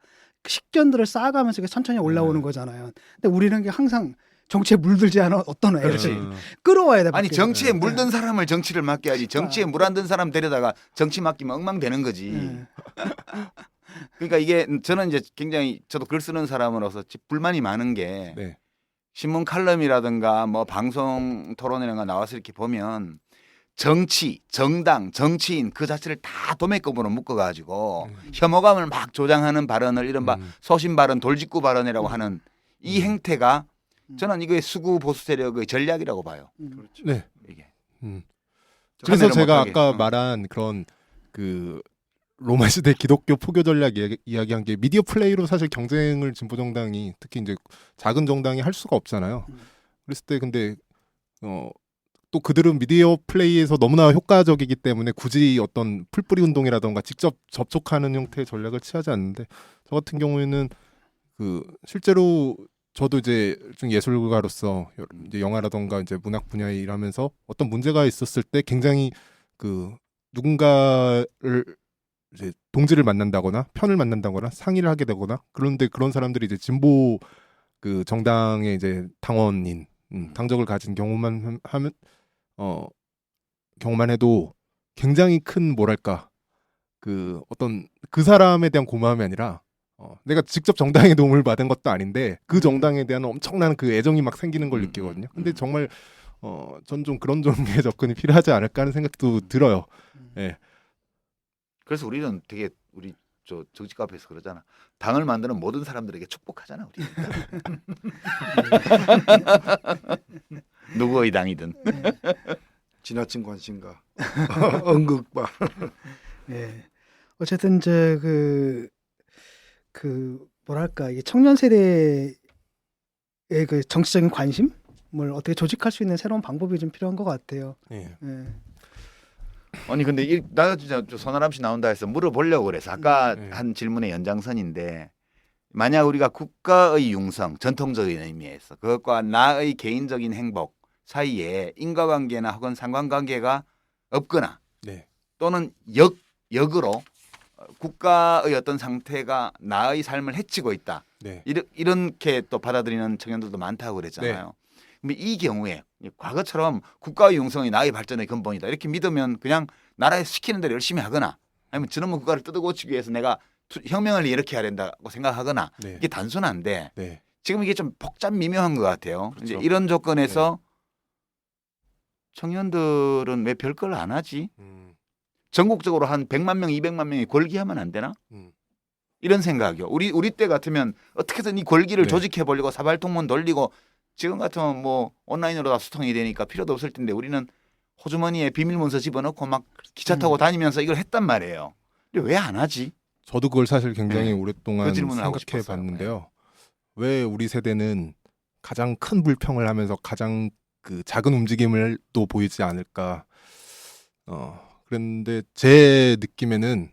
식견들을 쌓아가면서 천천히 올라오는 거잖아요. 근데 우리는 항상 정치에 물들지 않은 어떤 애를 끌어와야 돼. 아니 정치에 물든 사람을 정치를 맡겨야지. 정치에 물 안 든 사람 데려다가 정치 맡기면 엉망되는 거지. 그러니까 이게 저는 이제 굉장히 저도 글 쓰는 사람으로서 불만이 많은 게 신문 칼럼이라든가 뭐 방송 토론이라든가 나와서 이렇게 보면 정치, 정당, 정치인 그 자체를 다 도매급으로 묶어가지고 혐오감을 막 조장하는 발언을 이른바 소신 발언, 돌직구 발언이라고 하는 이 행태가 저는 이거의 수구 보수 세력의 전략이라고 봐요. 네. 이게. 그래서 제가 못하게. 아까 말한 그런 그 로마 시대 기독교 포교 전략 이야기한 게 미디어 플레이로 사실 경쟁을 진보 정당이 특히 이제 작은 정당이 할 수가 없잖아요. 그랬을 때 근데 또 그들은 미디어 플레이에서 너무나 효과적이기 때문에 굳이 어떤 풀뿌리 운동이라던가 직접 접촉하는 형태의 전략을 취하지 않는데 저 같은 경우에는 그 실제로 저도 이제 좀 예술가로서 이제 영화라던가 이제 문학 분야에 일하면서 어떤 문제가 있었을 때 굉장히 그 누군가를 이제 동지를 만난다거나 편을 만난다거나 상의를 하게 되거나 그런데 그런 사람들이 이제 진보 그 정당의 이제 당원인 당적을 가진 경우만 하면 경우만 해도 굉장히 큰 뭐랄까 그 어떤 그 사람에 대한 고마움이 아니라 내가 직접 정당의 도움을 받은 것도 아닌데 그 정당에 대한 엄청난 그 애정이 막 생기는 걸 느끼거든요. 근데 정말 전 좀 그런 종류의 접근이 필요하지 않을까 하는 생각도 들어요. 예. 그래서 우리는 되게 우리 저 정치 카페에서 그러잖아. 당을 만드는 모든 사람들에게 축복하잖아 우리. 누구의 당이든. 지나친 관심과 언급과. 네. 어쨌든 이제 그 뭐랄까 이게 청년 세대의 그 정치적인 관심을 어떻게 조직할 수 있는 새로운 방법이 좀 필요한 것 같아요. 예. 네. 아니 근데 나 진짜 손아람 씨 나온다 해서 물어보려고 그래서 아까 한 질문의 연장선인데 만약 우리가 국가의 융성, 전통적인 의미에서 그것과 나의 개인적인 행복 사이에 인과관계나 혹은 상관관계가 없거나 네. 또는 역으로 국가의 어떤 상태가 나의 삶을 해치고 있다. 네. 이렇게 또 받아들이는 청년들도 많다고 그랬잖아요. 근데 이 경우에 과거처럼 국가의 융성이 나의 발전의 근본이다. 이렇게 믿으면 그냥 나라에서 시키는 대로 열심히 하거나 아니면 저놈의 국가를 뜯어고치기 위해서 내가 혁명을 이렇게 해야 된다고 생각하거나 네. 이게 단순한데 네. 지금 이게 좀 복잡 미묘한 것 같아요. 그렇죠. 이제 이런 조건에서 청년들은 왜 별걸 안 하지? 전국적으로 한 100만 명, 200만 명이 골기하면 안 되나? 이런 생각이요. 우리 때 같으면 어떻게든 이 골기를 조직해 보려고 사발통문 돌리고 지금 같으면 뭐 온라인으로 다 소통이 되니까 필요도 없을 텐데 우리는 호주머니에 비밀문서 집어넣고 막 기차 타고 다니면서 이걸 했단 말이에요. 근데 왜 안 하지? 저도 그걸 사실 굉장히 오랫동안 그 질문을 하고 생각해 싶었어요. 봤는데요. 왜 우리 세대는 가장 큰 불평을 하면서 가장 그 작은 움직임을 또 보이지 않을까? 그런데 제 느낌에는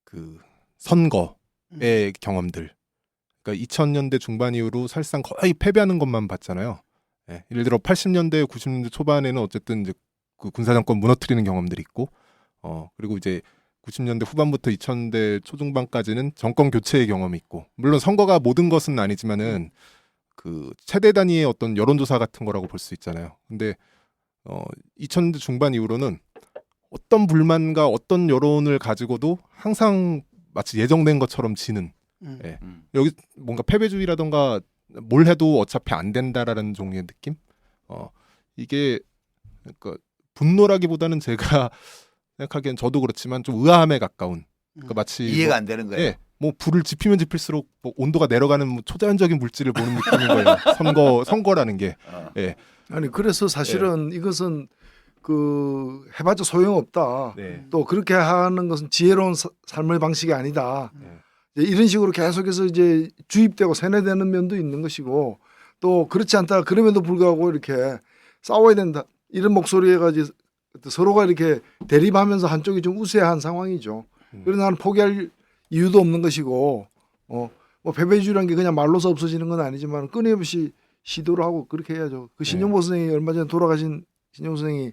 그 선거의 경험들. 그러니까 2000년대 중반 이후로 사실상 거의 패배하는 것만 봤잖아요. 예, 예를 들어 80년대, 90년대 초반에는 어쨌든 이제 그 군사정권 무너뜨리는 경험들이 있고, 그리고 이제 90년대 후반부터 2000년대 초중반까지는 정권 교체의 경험이 있고, 물론 선거가 모든 것은 아니지만은 그 최대 단위의 어떤 여론조사 같은 거라고 볼 수 있잖아요. 근데 2000년대 중반 이후로는 어떤 불만과 어떤 여론을 가지고도 항상 마치 예정된 것처럼 지는. 예. 여기 뭔가 패배주의라던가 뭘 해도 어차피 안 된다라는 종류의 느낌? 이게 그러니까 분노라기보다는 제가 생각하기엔 저도 그렇지만 좀 의아함에 가까운. 그러니까 마치 이해가 안 되는 거예요. 예, 뭐 불을 지피면 지필수록 뭐 온도가 내려가는 뭐 초자연적인 물질을 보는 느낌인 거예요. 선거라는 게. 예. 아니 그래서 사실은 이것은 그 해봤자 소용없다. 네. 또 그렇게 하는 것은 지혜로운 삶의 방식이 아니다. 이제 이런 식으로 계속해서 이제 주입되고 세뇌되는 면도 있는 것이고 또 그렇지 않다 그럼에도 불구하고 이렇게 싸워야 된다 이런 목소리에 가지고 서로가 이렇게 대립하면서 한쪽이 좀 우세한 상황이죠. 그래서 나는 포기할 이유도 없는 것이고 뭐 패배주의라는 게 그냥 말로서 없어지는 건 아니지만 끊임없이 시도를 하고 그렇게 해야죠. 그 신용보 선생이 얼마 전에 돌아가신 신용보 선생이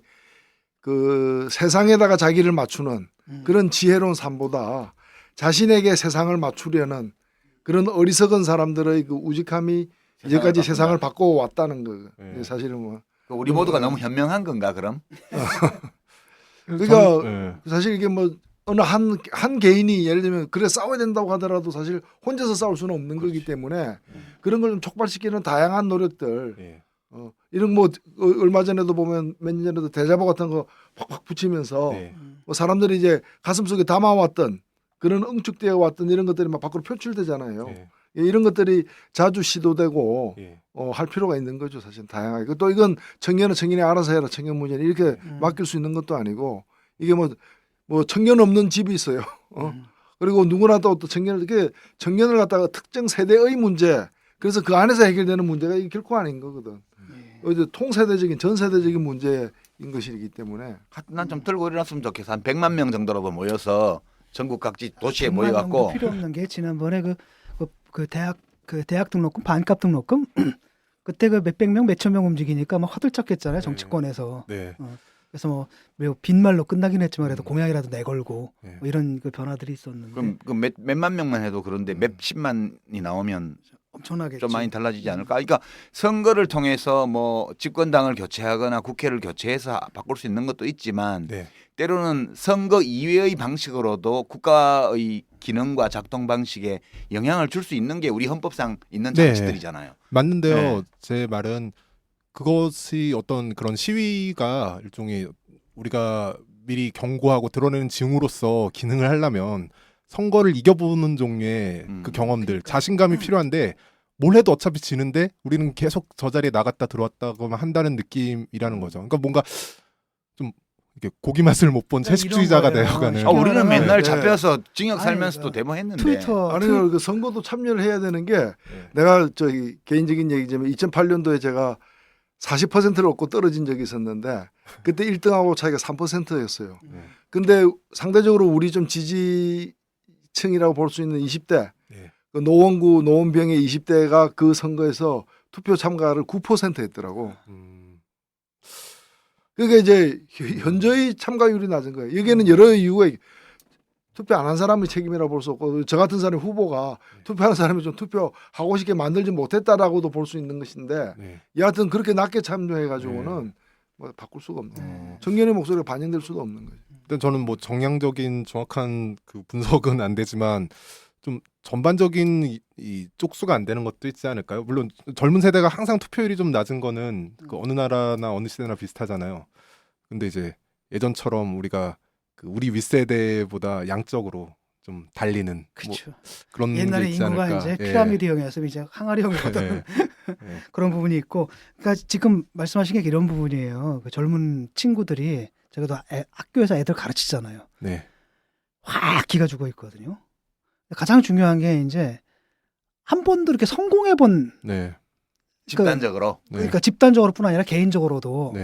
그 세상에다가 자기를 맞추는 그런 지혜로운 삶보다 자신에게 세상을 맞추려는 그런 어리석은 사람들의 그 우직함이 이제까지 세상을 바꿔왔다는 거. 사실은 뭐 우리 모두가 너무 현명한 건가 그럼? 그러니까 사실 이게 뭐 어느 한 개인이 예를 들면 그래 싸워야 된다고 하더라도 사실 혼자서 싸울 수는 없는 거기 때문에 그런 걸 좀 촉발시키는 다양한 노력들 이런 뭐 얼마 전에도 보면 몇 년 전에도 대자보 같은 거 팍팍 붙이면서 네. 뭐 사람들이 이제 가슴속에 담아왔던 그런 응축되어 왔던 이런 것들이 막 밖으로 표출되잖아요. 네. 이런 것들이 자주 시도되고 예. 할 필요가 있는 거죠. 사실 다양하게. 또 이건 청년은 청년이 알아서 해라. 청년 문제는 이렇게 맡길 수 있는 것도 아니고 이게 뭐 청년 없는 집이 있어요. 그리고 누구나 또 청년을 갖다가 특정 세대의 문제 그래서 그 안에서 해결되는 문제가 이게 결코 아닌 거거든. 이제 통세대적인 전 세대적인 문제인 것이기 때문에 난 좀 들고 일어났으면 좋겠어. 한 100만 명 정도라도 모여서 전국 각지 도시에 모여갖고 필요 없는 게 지난번에 그 대학 등록금 반값 등록금 그때 그 몇백 명 몇천 명 움직이니까 막 화들짝했잖아요. 정치권에서. 네. 그래서 뭐 빈말로 끝나긴 했지만 그래도 공약이라도 내걸고 네. 뭐 이런 그 변화들이 있었는데. 그럼 그 몇만 명만 해도 그런데 몇십만이 나오면 엄청나게 좀 많이 달라지지 않을까? 그러니까 선거를 통해서 뭐 집권당을 교체하거나 국회를 교체해서 바꿀 수 있는 것도 있지만 네. 때로는 선거 이외의 방식으로도 국가의 기능과 작동 방식에 영향을 줄 수 있는 게 우리 헌법상 있는 네. 장치들이잖아요. 맞는데요. 네. 제 말은 그것이 어떤 그런 시위가 일종의 우리가 미리 경고하고 드러내는 징후로서 기능을 하려면 선거를 이겨보는 종류의 그 경험들, 자신감이 필요한데 뭘 해도 어차피 지는데 우리는 계속 저 자리에 나갔다 들어왔다고만 한다는 느낌이라는 거죠. 그러니까 뭔가 좀 이렇게 고기 맛을 못 본 채식주의자가 되어가는. 우리는 맨날 네. 잡혀서 징역 살면서도 대모했는데. 아니요, 그 선거도 참여를 해야 되는 게 내가 저기 개인적인 얘기지만 2008년도에 제가 40%를 얻고 떨어진 적이 있었는데 그때 1등하고 차이가 3%였어요. 근데 상대적으로 우리 좀 지지층이라고 볼 수 있는 20대 그 노원구 노원병의 20대가 그 선거에서 투표 참가를 9% 했더라고. 그게 이제 현저히 참가율이 낮은 거예요. 여기에는 여러 이유가 투표 안 한 사람의 책임이라고 볼 수 없고 저 같은 사람의 후보가 투표하는 사람이 좀 투표하고 싶게 만들지 못했다라고도 볼 수 있는 것인데 여하튼 그렇게 낮게 참여해가지고는 뭐 바꿀 수가 없네. 청년의 목소리가 반영될 수도 없는 거죠. 일단 저는 뭐 정량적인 정확한 그 분석은 안 되지만 좀 전반적인 이 쪽수가 안 되는 것도 있지 않을까요? 물론 젊은 세대가 항상 투표율이 좀 낮은 거는 그 어느 나라나 어느 시대나 비슷하잖아요. 근데 이제 예전처럼 우리가 그 우리 윗세대보다 양적으로 좀 달리는 뭐 그런 옛날에 게 있지 인구가 않을까. 이제 피라미드형이었으면 이제 항아리형이거든. 그런 부분이 있고, 그러니까 지금 말씀하신 게 이런 부분이에요. 그 젊은 친구들이 제가도 학교에서 애들 가르치잖아요. 네. 확 기가 죽어 있거든요. 가장 중요한 게 이제 한 번도 이렇게 성공해 본 집단적으로 그러니까 집단적으로뿐 아니라 개인적으로도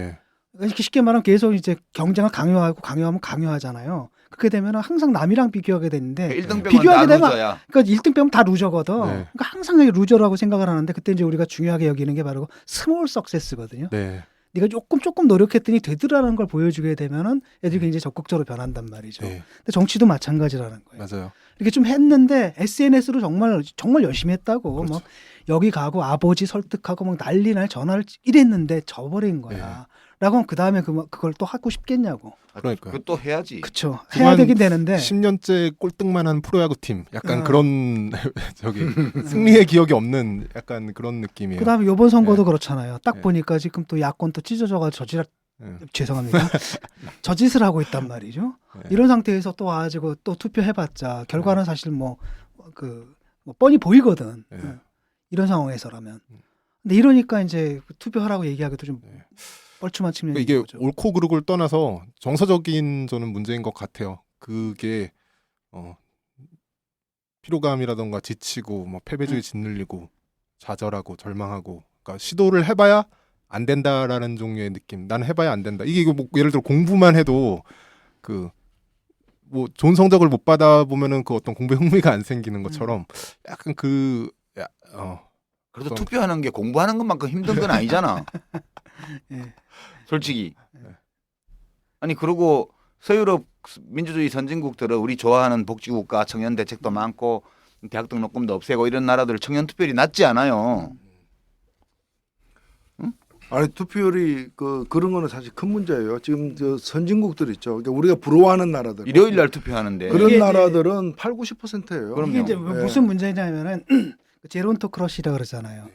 이렇게 쉽게 말하면 계속 이제 경쟁을 강요하면 강요하잖아요. 그렇게 되면 항상 남이랑 비교하게 되는데 1등 빼면 비교하게 다 되면 루저야. 그러니까 1등 빼면 다 루저거든. 그러니까 항상 루저라고 생각을 하는데 그때 이제 우리가 중요하게 여기는 게 바로 스몰 석세스거든요. 네가 조금 노력했더니 되더라는 걸 보여주게 되면은 애들이 굉장히 적극적으로 변한단 말이죠. 근데 정치도 마찬가지라는 거예요. 맞아요. 이렇게 좀 했는데 SNS로 정말 열심히 했다고 막 여기 가고 아버지 설득하고 막 난리 날 전화를 이랬는데 져버린 거야. 라고 하면 그 다음에 그걸 또 하고 싶겠냐고. 그러니까. 그것도 해야지. 그렇죠. 해야 되긴 되는데 10년째 꼴등만한 프로야구 팀, 약간 그런 저기 승리의 기억이 없는 약간 그런 느낌이에요. 그다음에 이번 선거도 그렇잖아요. 딱 보니까 지금 또 야권 또 찢어져가지고 죄송합니다. 저짓을 하고 있단 말이죠. 이런 상태에서 또 와가지고 또 투표해봤자 결과는 사실 뭐 뻔히 보이거든. 이런 상황에서라면. 근데 이러니까 이제 투표하라고 얘기하기도 좀 뻘쭘한 측면이 이게 있는 거죠. 옳고 그르고를 떠나서 정서적인 저는 문제인 것 같아요. 그게 피로감이라던가 지치고 뭐 패배주의 짓눌리고 좌절하고 절망하고, 그러니까 시도를 해봐야 안 된다라는 종류의 느낌. 나는 해봐야 안 된다. 이게 뭐 예를 들어 공부만 해도 그 뭐 좋은 성적을 못 받아 보면은 그 어떤 공부에 흥미가 안 생기는 것처럼 약간 그래도 투표하는 게 공부하는 것만큼 힘든 건 아니잖아. 솔직히. 아니 그리고 서유럽 민주주의 선진국들은 우리 좋아하는 복지국가, 청년 대책도 많고 대학 등록금도 없애고 이런 나라들 청년 투표율이 낮지 않아요. 아니 투표율이 그런 거는 사실 큰 문제예요. 지금 저 선진국들 있죠. 그러니까 우리가 부러워하는 나라들. 일요일 날 투표하는데 그런 나라들은 80-90%예요. 이게 이제 무슨 문제냐면은 제론토크러시라 그러잖아요.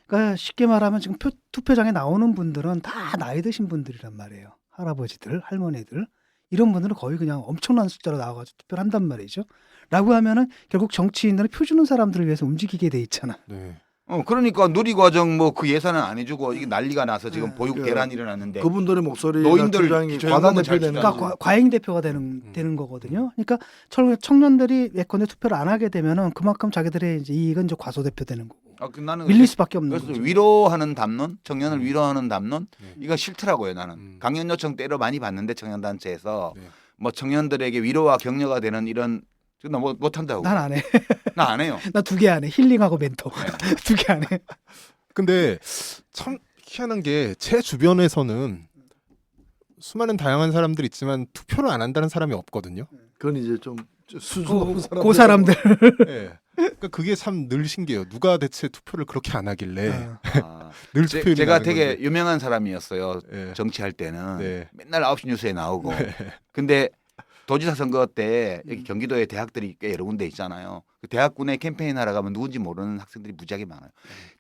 그러니까 쉽게 말하면 지금 투표장에 나오는 분들은 다 나이 드신 분들이란 말이에요. 할아버지들, 할머니들 이런 분들은 거의 그냥 엄청난 숫자로 나와가지고 투표를 한단 말이죠. 라고 하면은 결국 정치인들은 표 주는 사람들을 위해서 움직이게 돼 있잖아. 네. 그러니까 누리과정 뭐 그 예산은 안 해주고 이게 난리가 나서 지금 보육 대란이 일어났는데 그분들의 목소리나 노인들 주장이 기초연금은 과다 잘 대표되는 그러니까 과잉 대표가 되는 거거든요. 그러니까 청년들이 예컨대 투표를 안 하게 되면은 그만큼 자기들의 이제 이익은 이제 과소대표되는 거고 나는 밀릴 수밖에 없는 그래서 거죠. 위로하는 담론, 청년을 위로하는 담론 이거 싫더라고요. 나는 강연 요청 때로 많이 받는데 청년 단체에서 뭐 청년들에게 위로와 격려가 되는 이런 나 못한다고. 난 안 해. 나 안 해요. 나 2개 안 해. 힐링하고 멘토. 2개 안 해. 근데 참 희한한 게 제 주변에서는 수많은 다양한 사람들이 있지만 투표를 안 한다는 사람이 없거든요. 그건 이제 좀 수준 높은 사람들. 그 사람들. 네. 그러니까 그게 참 늘 신기해요. 누가 대체 투표를 그렇게 안 하길래 늘 투표율이 제가 나는 되게 건지. 유명한 사람이었어요. 네. 정치할 때는 네. 맨날 9시 뉴스에 나오고. 근데 도지사 선거 때 여기 경기도에 대학들이 꽤 여러 군데 있잖아요. 그 대학군에 캠페인 하러 가면 누군지 모르는 학생들이 무지하게 많아요.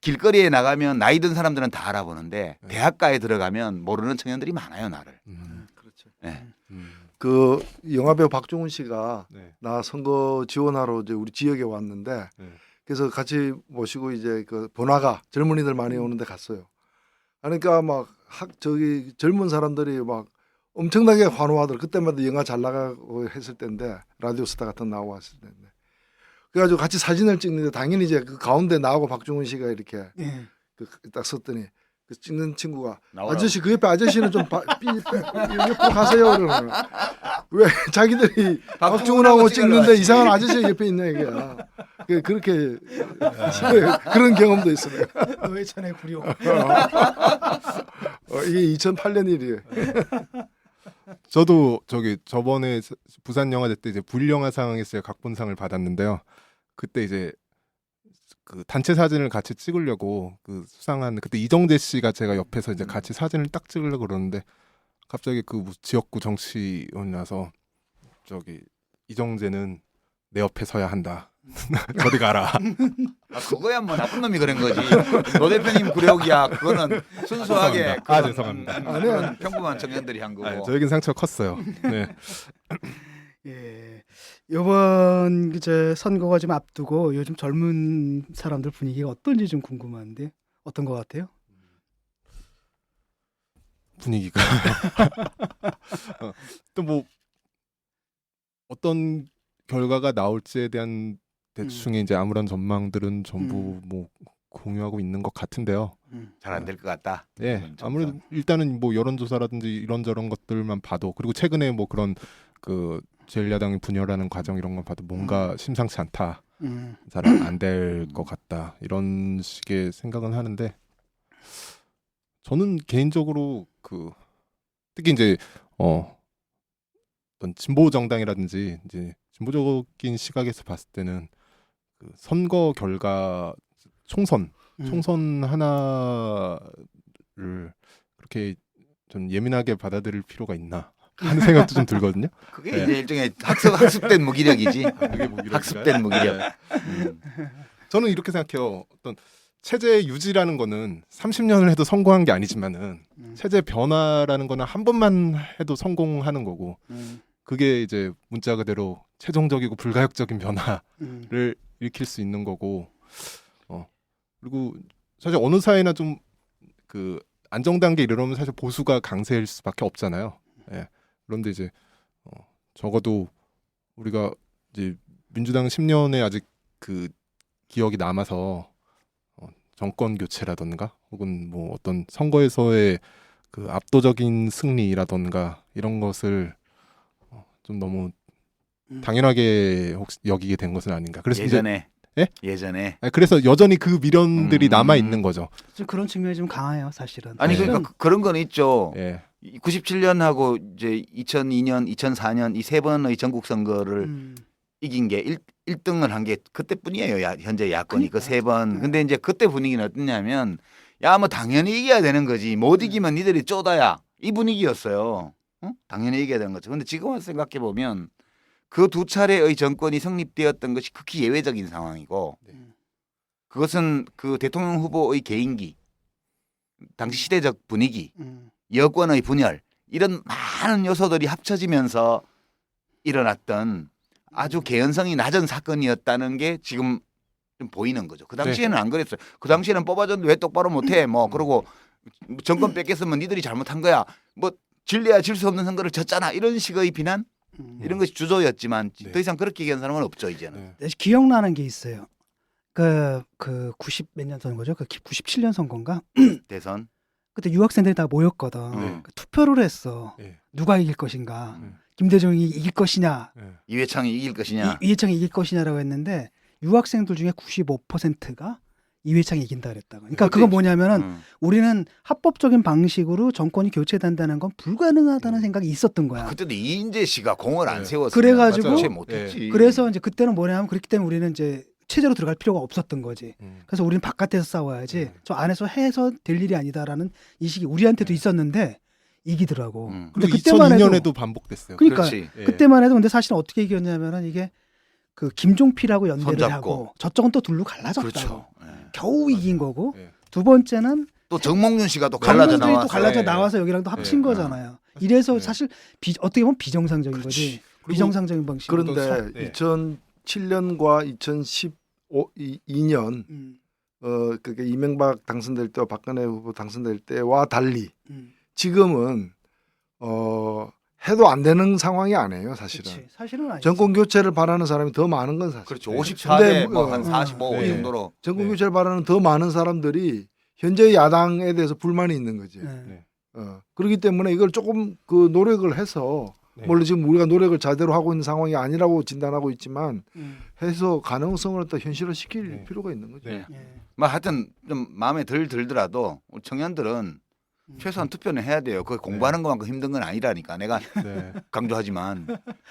길거리에 나가면 나이 든 사람들은 다 알아보는데 대학가에 들어가면 모르는 청년들이 많아요, 나를. 그렇죠. 네. 그 영화배우 박종훈 씨가 네. 나 선거 지원하러 이제 우리 지역에 왔는데 네. 그래서 같이 모시고 이제 그 번화가 젊은이들 많이 오는데 갔어요. 그러니까 막 저기 젊은 사람들이 막 엄청나게 환호하더라고요. 그때마다 영화 잘 나가고 했을 때인데 라디오 스타 같은 나오고 왔을 때인데 그래가지고 같이 사진을 찍는데 당연히 이제 그 가운데 나하고 박종훈 씨가 이렇게 딱 섰더니 그 찍는 친구가 나오라고. 아저씨 그 옆에 아저씨는 좀 옆으로 가세요. 그러면 왜 자기들이 박종훈하고 찍는데 이상한 아저씨 옆에 있냐 이게야. 그렇게 그런 경험도 있어요. 노회찬의 구룡. 이게 2008년 일이에요. 저도 저번에 부산 영화제 때 이제 불영화상에서 각본상을 받았는데요. 그때 이제 그 단체 사진을 같이 찍으려고 그 수상한 그때 이정재 씨가 제가 옆에서 이제 같이 사진을 딱 찍으려고 그러는데 갑자기 그 지역구 정치원이라서 이정재는 내 옆에 서야 한다. 저리 가라. 그거야 뭐 나쁜 놈이 그런 거지. 노 대표님 구력이야. 그거는 순수하게 죄송합니다. 그런 평범한 청년들이 한 거고. 저에겐 상처가 컸어요. 네. 예. 이번 이제 선거가 좀 앞두고 요즘 젊은 사람들 분위기가 어떤지 좀 궁금한데 어떤 것 같아요? 분위기가 또 뭐 어떤 결과가 나올지에 대한 대충의 이제 아무런 전망들은 전부 뭐 공유하고 있는 것 같은데요. 잘 안 될 것 같다. 예, 아무래도 일단은 뭐 여론조사라든지 이런저런 것들만 봐도 그리고 최근에 뭐 그런 그 제1야당이 분열하는 과정 이런 걸 봐도 뭔가 심상치 않다. 잘 안 될 것 같다. 이런 식의 생각은 하는데 저는 개인적으로 그 특히 이제 어떤 진보 정당이라든지 이제 진보적인 시각에서 봤을 때는 그 선거 결과 총선 하나를 그렇게 좀 예민하게 받아들일 필요가 있나 하는 생각도 좀 들거든요. 그게 네. 이제 일종의 학습된 무기력이지. 그게 무기력일까요? 학습된 무기력. 네. 저는 이렇게 생각해요. 어떤 체제 유지라는 거는 30년을 해도 성공한 게 아니지만은 체제 변화라는 거는 한 번만 해도 성공하는 거고 그게 이제 문자 그대로 최종적이고 불가역적인 변화를 일으킬 수 있는 거고 그리고 사실 어느 사회나 좀 그 안정단계에 이르려면 사실 보수가 강세일 수밖에 없잖아요. 예. 그런데 이제 적어도 우리가 이제 민주당 10년에 아직 그 기억이 남아서 정권 교체라던가 혹은 뭐 어떤 선거에서의 그 압도적인 승리라던가 이런 것을 좀 너무 당연하게 혹시 여기게 된 것은 아닌가. 그래서 예전에 예? 예전에. 그래서 여전히 그 미련들이 남아 있는 거죠. 좀 그런 측면이 좀 강해요, 사실은. 아니 그러니까 그런 건 있죠. 예. 97년하고 이제 2002년, 2004년 이 세 번의 전국 선거를 이긴 게 1등을 한 게 그때뿐이에요. 현재 야권이 그 세 번. 근데 이제 그때 분위기는 어땠냐면 야 뭐 당연히 이겨야 되는 거지. 못 이기면 니들이 쪼다야. 이 분위기였어요. 당연히 이겨야 되는 거죠. 근데 지금 와서 생각해 보면 그 두 차례의 정권이 성립되었던 것이 극히 예외적인 상황이고 그것은 그 대통령 후보의 개인기, 당시 시대적 분위기, 여권의 분열 이런 많은 요소들이 합쳐지면서 일어났던 아주 개연성이 낮은 사건이었다는 게 지금 좀 보이는 거죠. 그 당시에는 안 그랬어요. 그 당시에는 뽑아줬는데 왜 똑바로 못해? 뭐 그러고 정권 뺏겼으면 니들이 잘못한 거야. 뭐 질래야 질 수 없는 선거를 졌잖아. 이런 식의 비난 이런 것이 주조였지만 더 이상 그렇게 얘기하는 사람은 없죠 이제는. 기억나는 게 있어요. 그 90 몇 년 선거죠? 그 97년 선거인가? 대선. 그때 유학생들이 다 모였거든. 투표를 했어. 누가 이길 것인가? 김대중이 이길 것이냐? 이회창이 이길 것이냐? 이회창이 이길 것이냐라고 했는데 유학생들 중에 95%가 이회창이 이긴다 그랬다고. 그러니까 그건 뭐냐면은 우리는 합법적인 방식으로 정권이 교체된다는 건 불가능하다는 생각이 있었던 거야. 그때도 이인재 씨가 공을 안 세웠어. 그래가지고 교체 못했지. 그래서 이제 그때는 뭐냐면 그렇기 때문에 우리는 이제 체제로 들어갈 필요가 없었던 거지. 그래서 우리는 바깥에서 싸워야지 저 안에서 해서 될 일이 아니다라는 인식이 우리한테도 있었는데 이기더라고. 근데 그때만 2002년에도 반복됐어요. 그러니까 그렇지. 그때만 해도 근데 사실은 어떻게 이겼냐면은 이게 그 김종필하고 연대를 손잡고. 하고 저쪽은 또 둘로 갈라졌다고. 그렇죠. 겨우 이긴 거고 두 번째는 또 정몽준 씨가 또 갈라져 정몽준이 나와서 또 갈라져 나와서 여기랑 또 합친 거잖아요. 이래서 사실 어떻게 보면 비정상적인 거지. 비정상적인 방식. 그런데 2007년과 2012년 그게 이명박 당선될 때와 박근혜 후보 당선될 때와 달리 지금은 해도 안 되는 상황이 아니에요, 사실은. 그치, 사실은 아니지. 정권 교체를 바라는 사람이 더 많은 건 사실. 그렇죠. 54대 뭐 한 45 이 정도로. 정권 교체를 바라는 더 많은 사람들이 현재 야당에 대해서 불만이 있는 거지. 그렇기 때문에 이걸 조금 그 노력을 해서 물론 지금 우리가 노력을 제대로 하고 있는 상황이 아니라고 진단하고 있지만 해서 가능성을 또 현실화시킬 필요가 있는 거죠. 뭐 하여튼 좀 마음에 들더라도 우리 청년들은 최소한 투표는 해야 돼요. 그 공부하는 것만큼 힘든 건 아니라니까. 내가 강조하지만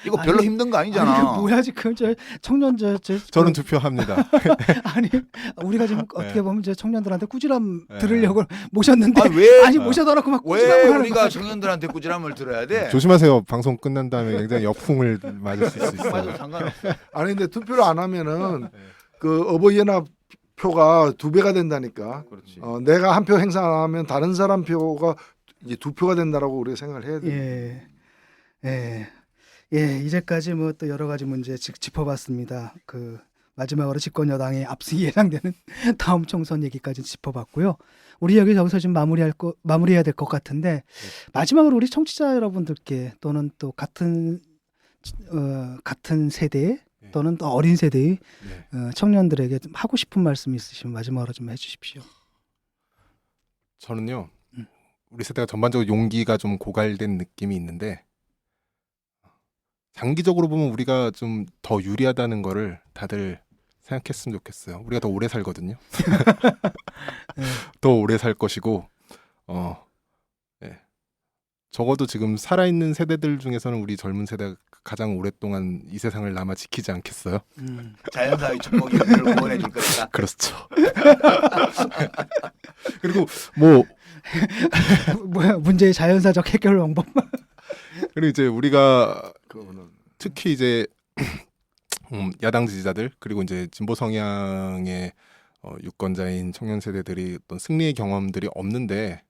이거 별로 힘든 거 아니잖아. 아니, 뭐야 지금 저 청년 저는 투표합니다. 아니 우리가 지금 어떻게 보면 저 청년들한테 꾸지람 들으려고 모셨는데 아니 모셔다 놓고 막 꾸지람을 왜 하는 우리가 거야. 청년들한테 꾸지람을 들어야 돼? 조심하세요. 방송 끝난 다음에 굉장히 역풍을 맞을 수 있어요. 맞아, 상관없어. 아니 근데 투표를 안 하면은 그 어버이연합 표가 2배가 된다니까. 내가 한 표 행사 안 하면 다른 사람 표가 이제 2표가 된다라고 우리가 생각을 해야 돼. 이제까지 뭐 또 여러 가지 문제 짚어봤습니다. 그 마지막으로 집권 여당의 압승이 예상되는 다음 총선 얘기까지 짚어봤고요. 우리 여기서 좀 마무리해야 될 것 같은데 마지막으로 우리 청취자 여러분들께 또는 또 같은 세대 또는 또 어린 세대의 청년들에게 좀 하고 싶은 말씀 있으시면 마지막으로 좀 해주십시오. 저는요. 우리 세대가 전반적으로 용기가 좀 고갈된 느낌이 있는데 장기적으로 보면 우리가 좀 더 유리하다는 거를 다들 생각했으면 좋겠어요. 우리가 더 오래 살거든요. 더 오래 살 것이고 적어도 지금 살아있는 세대들 중에서는 우리 젊은 세대가 가장 오랫동안 이 세상을 남아 지키지 않겠어요? 자연사의 축복을 구원해 줄 거니까. 그렇죠. 그리고 뭐 뭐야 문제의 자연사적 해결 방법. 그리고 이제 우리가 특히 이제 야당 지지자들 그리고 이제 진보 성향의 유권자인 청년 세대들이 어떤 승리의 경험들이 없는데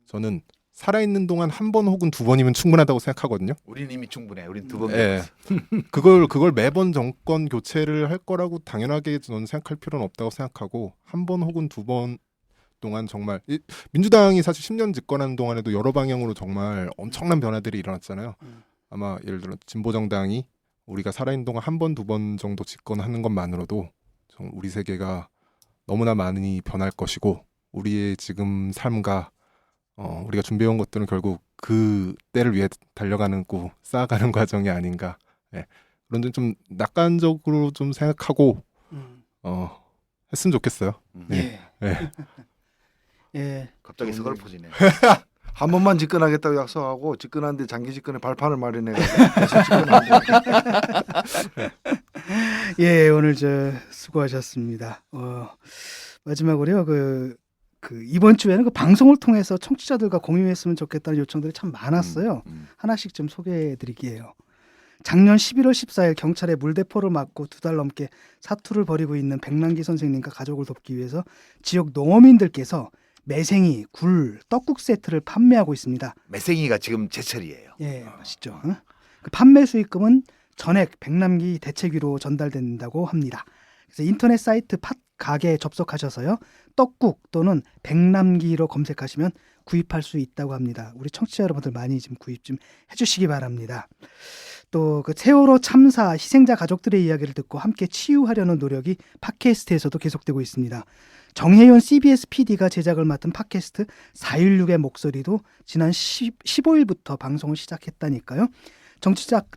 저는 살아있는 동안 한 번 혹은 2번이면 충분하다고 생각하거든요. 우리는 이미 충분해. 우리는 2번. 그걸 매번 정권 교체를 할 거라고 당연하게 저는 생각할 필요는 없다고 생각하고 한 번 혹은 2번 동안 정말 민주당이 사실 10년 집권하는 동안에도 여러 방향으로 정말 엄청난 변화들이 일어났잖아요. 아마 예를 들어 진보 정당이 우리가 살아있는 동안 한 번, 2번 정도 집권하는 것만으로도 우리 세계가 너무나 많이 변할 것이고 우리의 지금 삶과 우리가 준비해온 것들은 결국 그 때를 위해 달려가는 고 쌓아가는 과정이 아닌가. 그런 점 좀 낙관적으로 좀 생각하고 했으면 좋겠어요. 갑자기 서글퍼지네. 한 번만 집권하겠다고 약속하고 집권하는데 장기 집권의 발판을 마련해가지고 오늘 수고하셨습니다. 마지막으로요 그 이번 주에는 그 방송을 통해서 청취자들과 공유했으면 좋겠다는 요청들이 참 많았어요. 하나씩 좀 소개해드릴게요. 작년 11월 14일 경찰에 물대포를 맞고 2달 넘게 사투를 벌이고 있는 백남기 선생님과 가족을 돕기 위해서 지역 농어민들께서 매생이, 굴, 떡국 세트를 판매하고 있습니다. 매생이가 지금 제철이에요. 예, 맛있죠. 그 판매 수익금은 전액 백남기 대책위로 전달된다고 합니다. 그래서 인터넷 사이트 팥 가게에 접속하셔서요. 떡국 또는 백남기로 검색하시면 구입할 수 있다고 합니다. 우리 청취자 여러분들 많이 좀 구입 좀 해주시기 바랍니다. 또 그 세월호 참사 희생자 가족들의 이야기를 듣고 함께 치유하려는 노력이 팟캐스트에서도 계속되고 있습니다. 정혜연 CBS PD가 제작을 맡은 팟캐스트 416의 목소리도 지난 15일부터 방송을 시작했다니까요.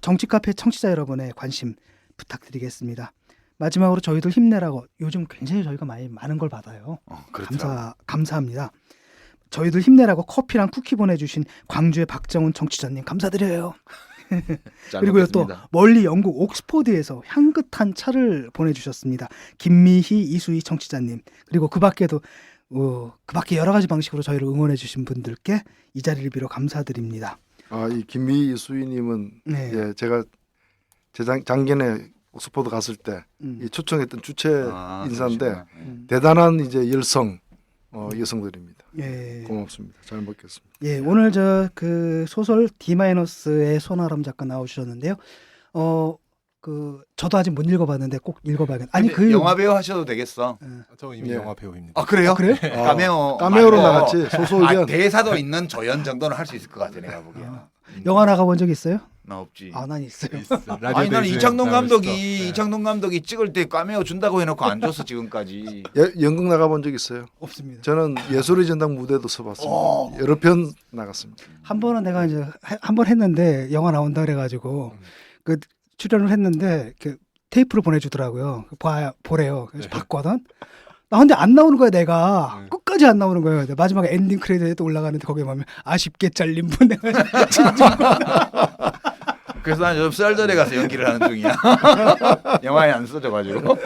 정치카페 청취자 여러분의 관심 부탁드리겠습니다. 마지막으로 저희들 힘내라고 요즘 굉장히 저희가 많은 걸 받아요. 감사합니다. 저희들 힘내라고 커피랑 쿠키 보내주신 광주의 박정훈 청취자님 감사드려요. 그리고요 또 멀리 영국 옥스포드에서 향긋한 차를 보내주셨습니다. 김미희 이수희 청취자님 그리고 그 밖에도 그 밖에 여러 가지 방식으로 저희를 응원해주신 분들께 이 자리를 빌어 감사드립니다. 이 김미희 이수희님은 네. 예, 제가 작년에 옥스포드 갔을 때 이 초청했던 주최 인사인데 대단한 이제 열성 여성들입니다. 예. 고맙습니다. 잘 먹겠습니다. 예, 오늘 그 소설 D-의 손아람 작가 나오셨는데요. 저도 아직 못 읽어봤는데 꼭 읽어봐야겠. 아니 그 영화 배우 하셔도 되겠어. 저 이미 영화 배우입니다. 아 그래요? 그래요? 카메오로 나갔지. 소소견. 대사도 있는 조연 정도는 할 수 있을 것 같아 내가 보기에는. 영화 나가본 적 있어요? 나 없지. 난 있어요. 아니 난 이창동 감독이 찍을 때 카메오 준다고 해놓고 안 줬어 지금까지. 연극 나가본 적 있어요? 없습니다. 저는 예술의 전당 무대도 서봤습니다. 여러 편 나갔습니다. 한 번은 내가 이제 한 번 했는데 영화 나온다 그래가지고 그 출연을 했는데 그 테이프를 보내주더라고요. 보래요. 그래서 봤거든. 나 근데 안 나오는 거야 내가. 끝까지 안 나오는 거예요. 마지막에 엔딩 크레딧에 올라가는데 거기에 보면 아쉽게 잘린 분 내가 그래서 난 요즘 쌀전에 가서 연기를 하는 중이야. 영화에 안 써져가지고.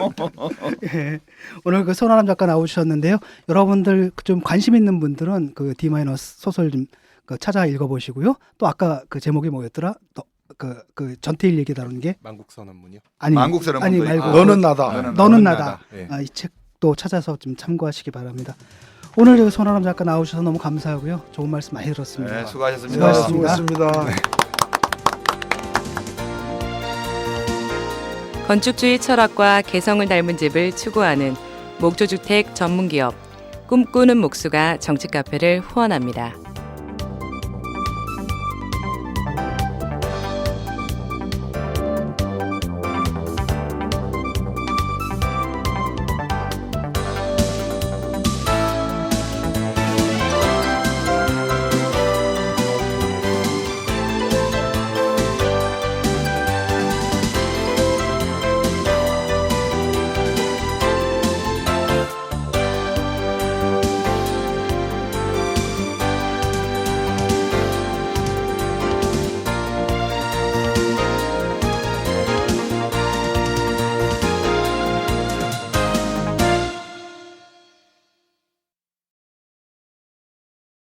예, 오늘 그 손아람 작가 나오셨는데요. 여러분들 좀 관심 있는 분들은 그 D- 소설 좀 찾아 읽어보시고요. 또 아까 그 제목이 뭐였더라? 그 전태일 얘기 다루는 게 만국선언문이요? 아니 만국선언문도 말고 너는 나다. 너는 나다. 예. 이 책도 찾아서 좀 참고하시기 바랍니다. 오늘 그 손아람 작가 나오셔서 너무 감사하고요. 좋은 말씀 많이 들었습니다. 네, 수고하셨습니다. 수고했습니다. 건축주의 철학과 개성을 닮은 집을 추구하는 목조주택 전문기업 꿈꾸는 목수가 정치카페를 후원합니다.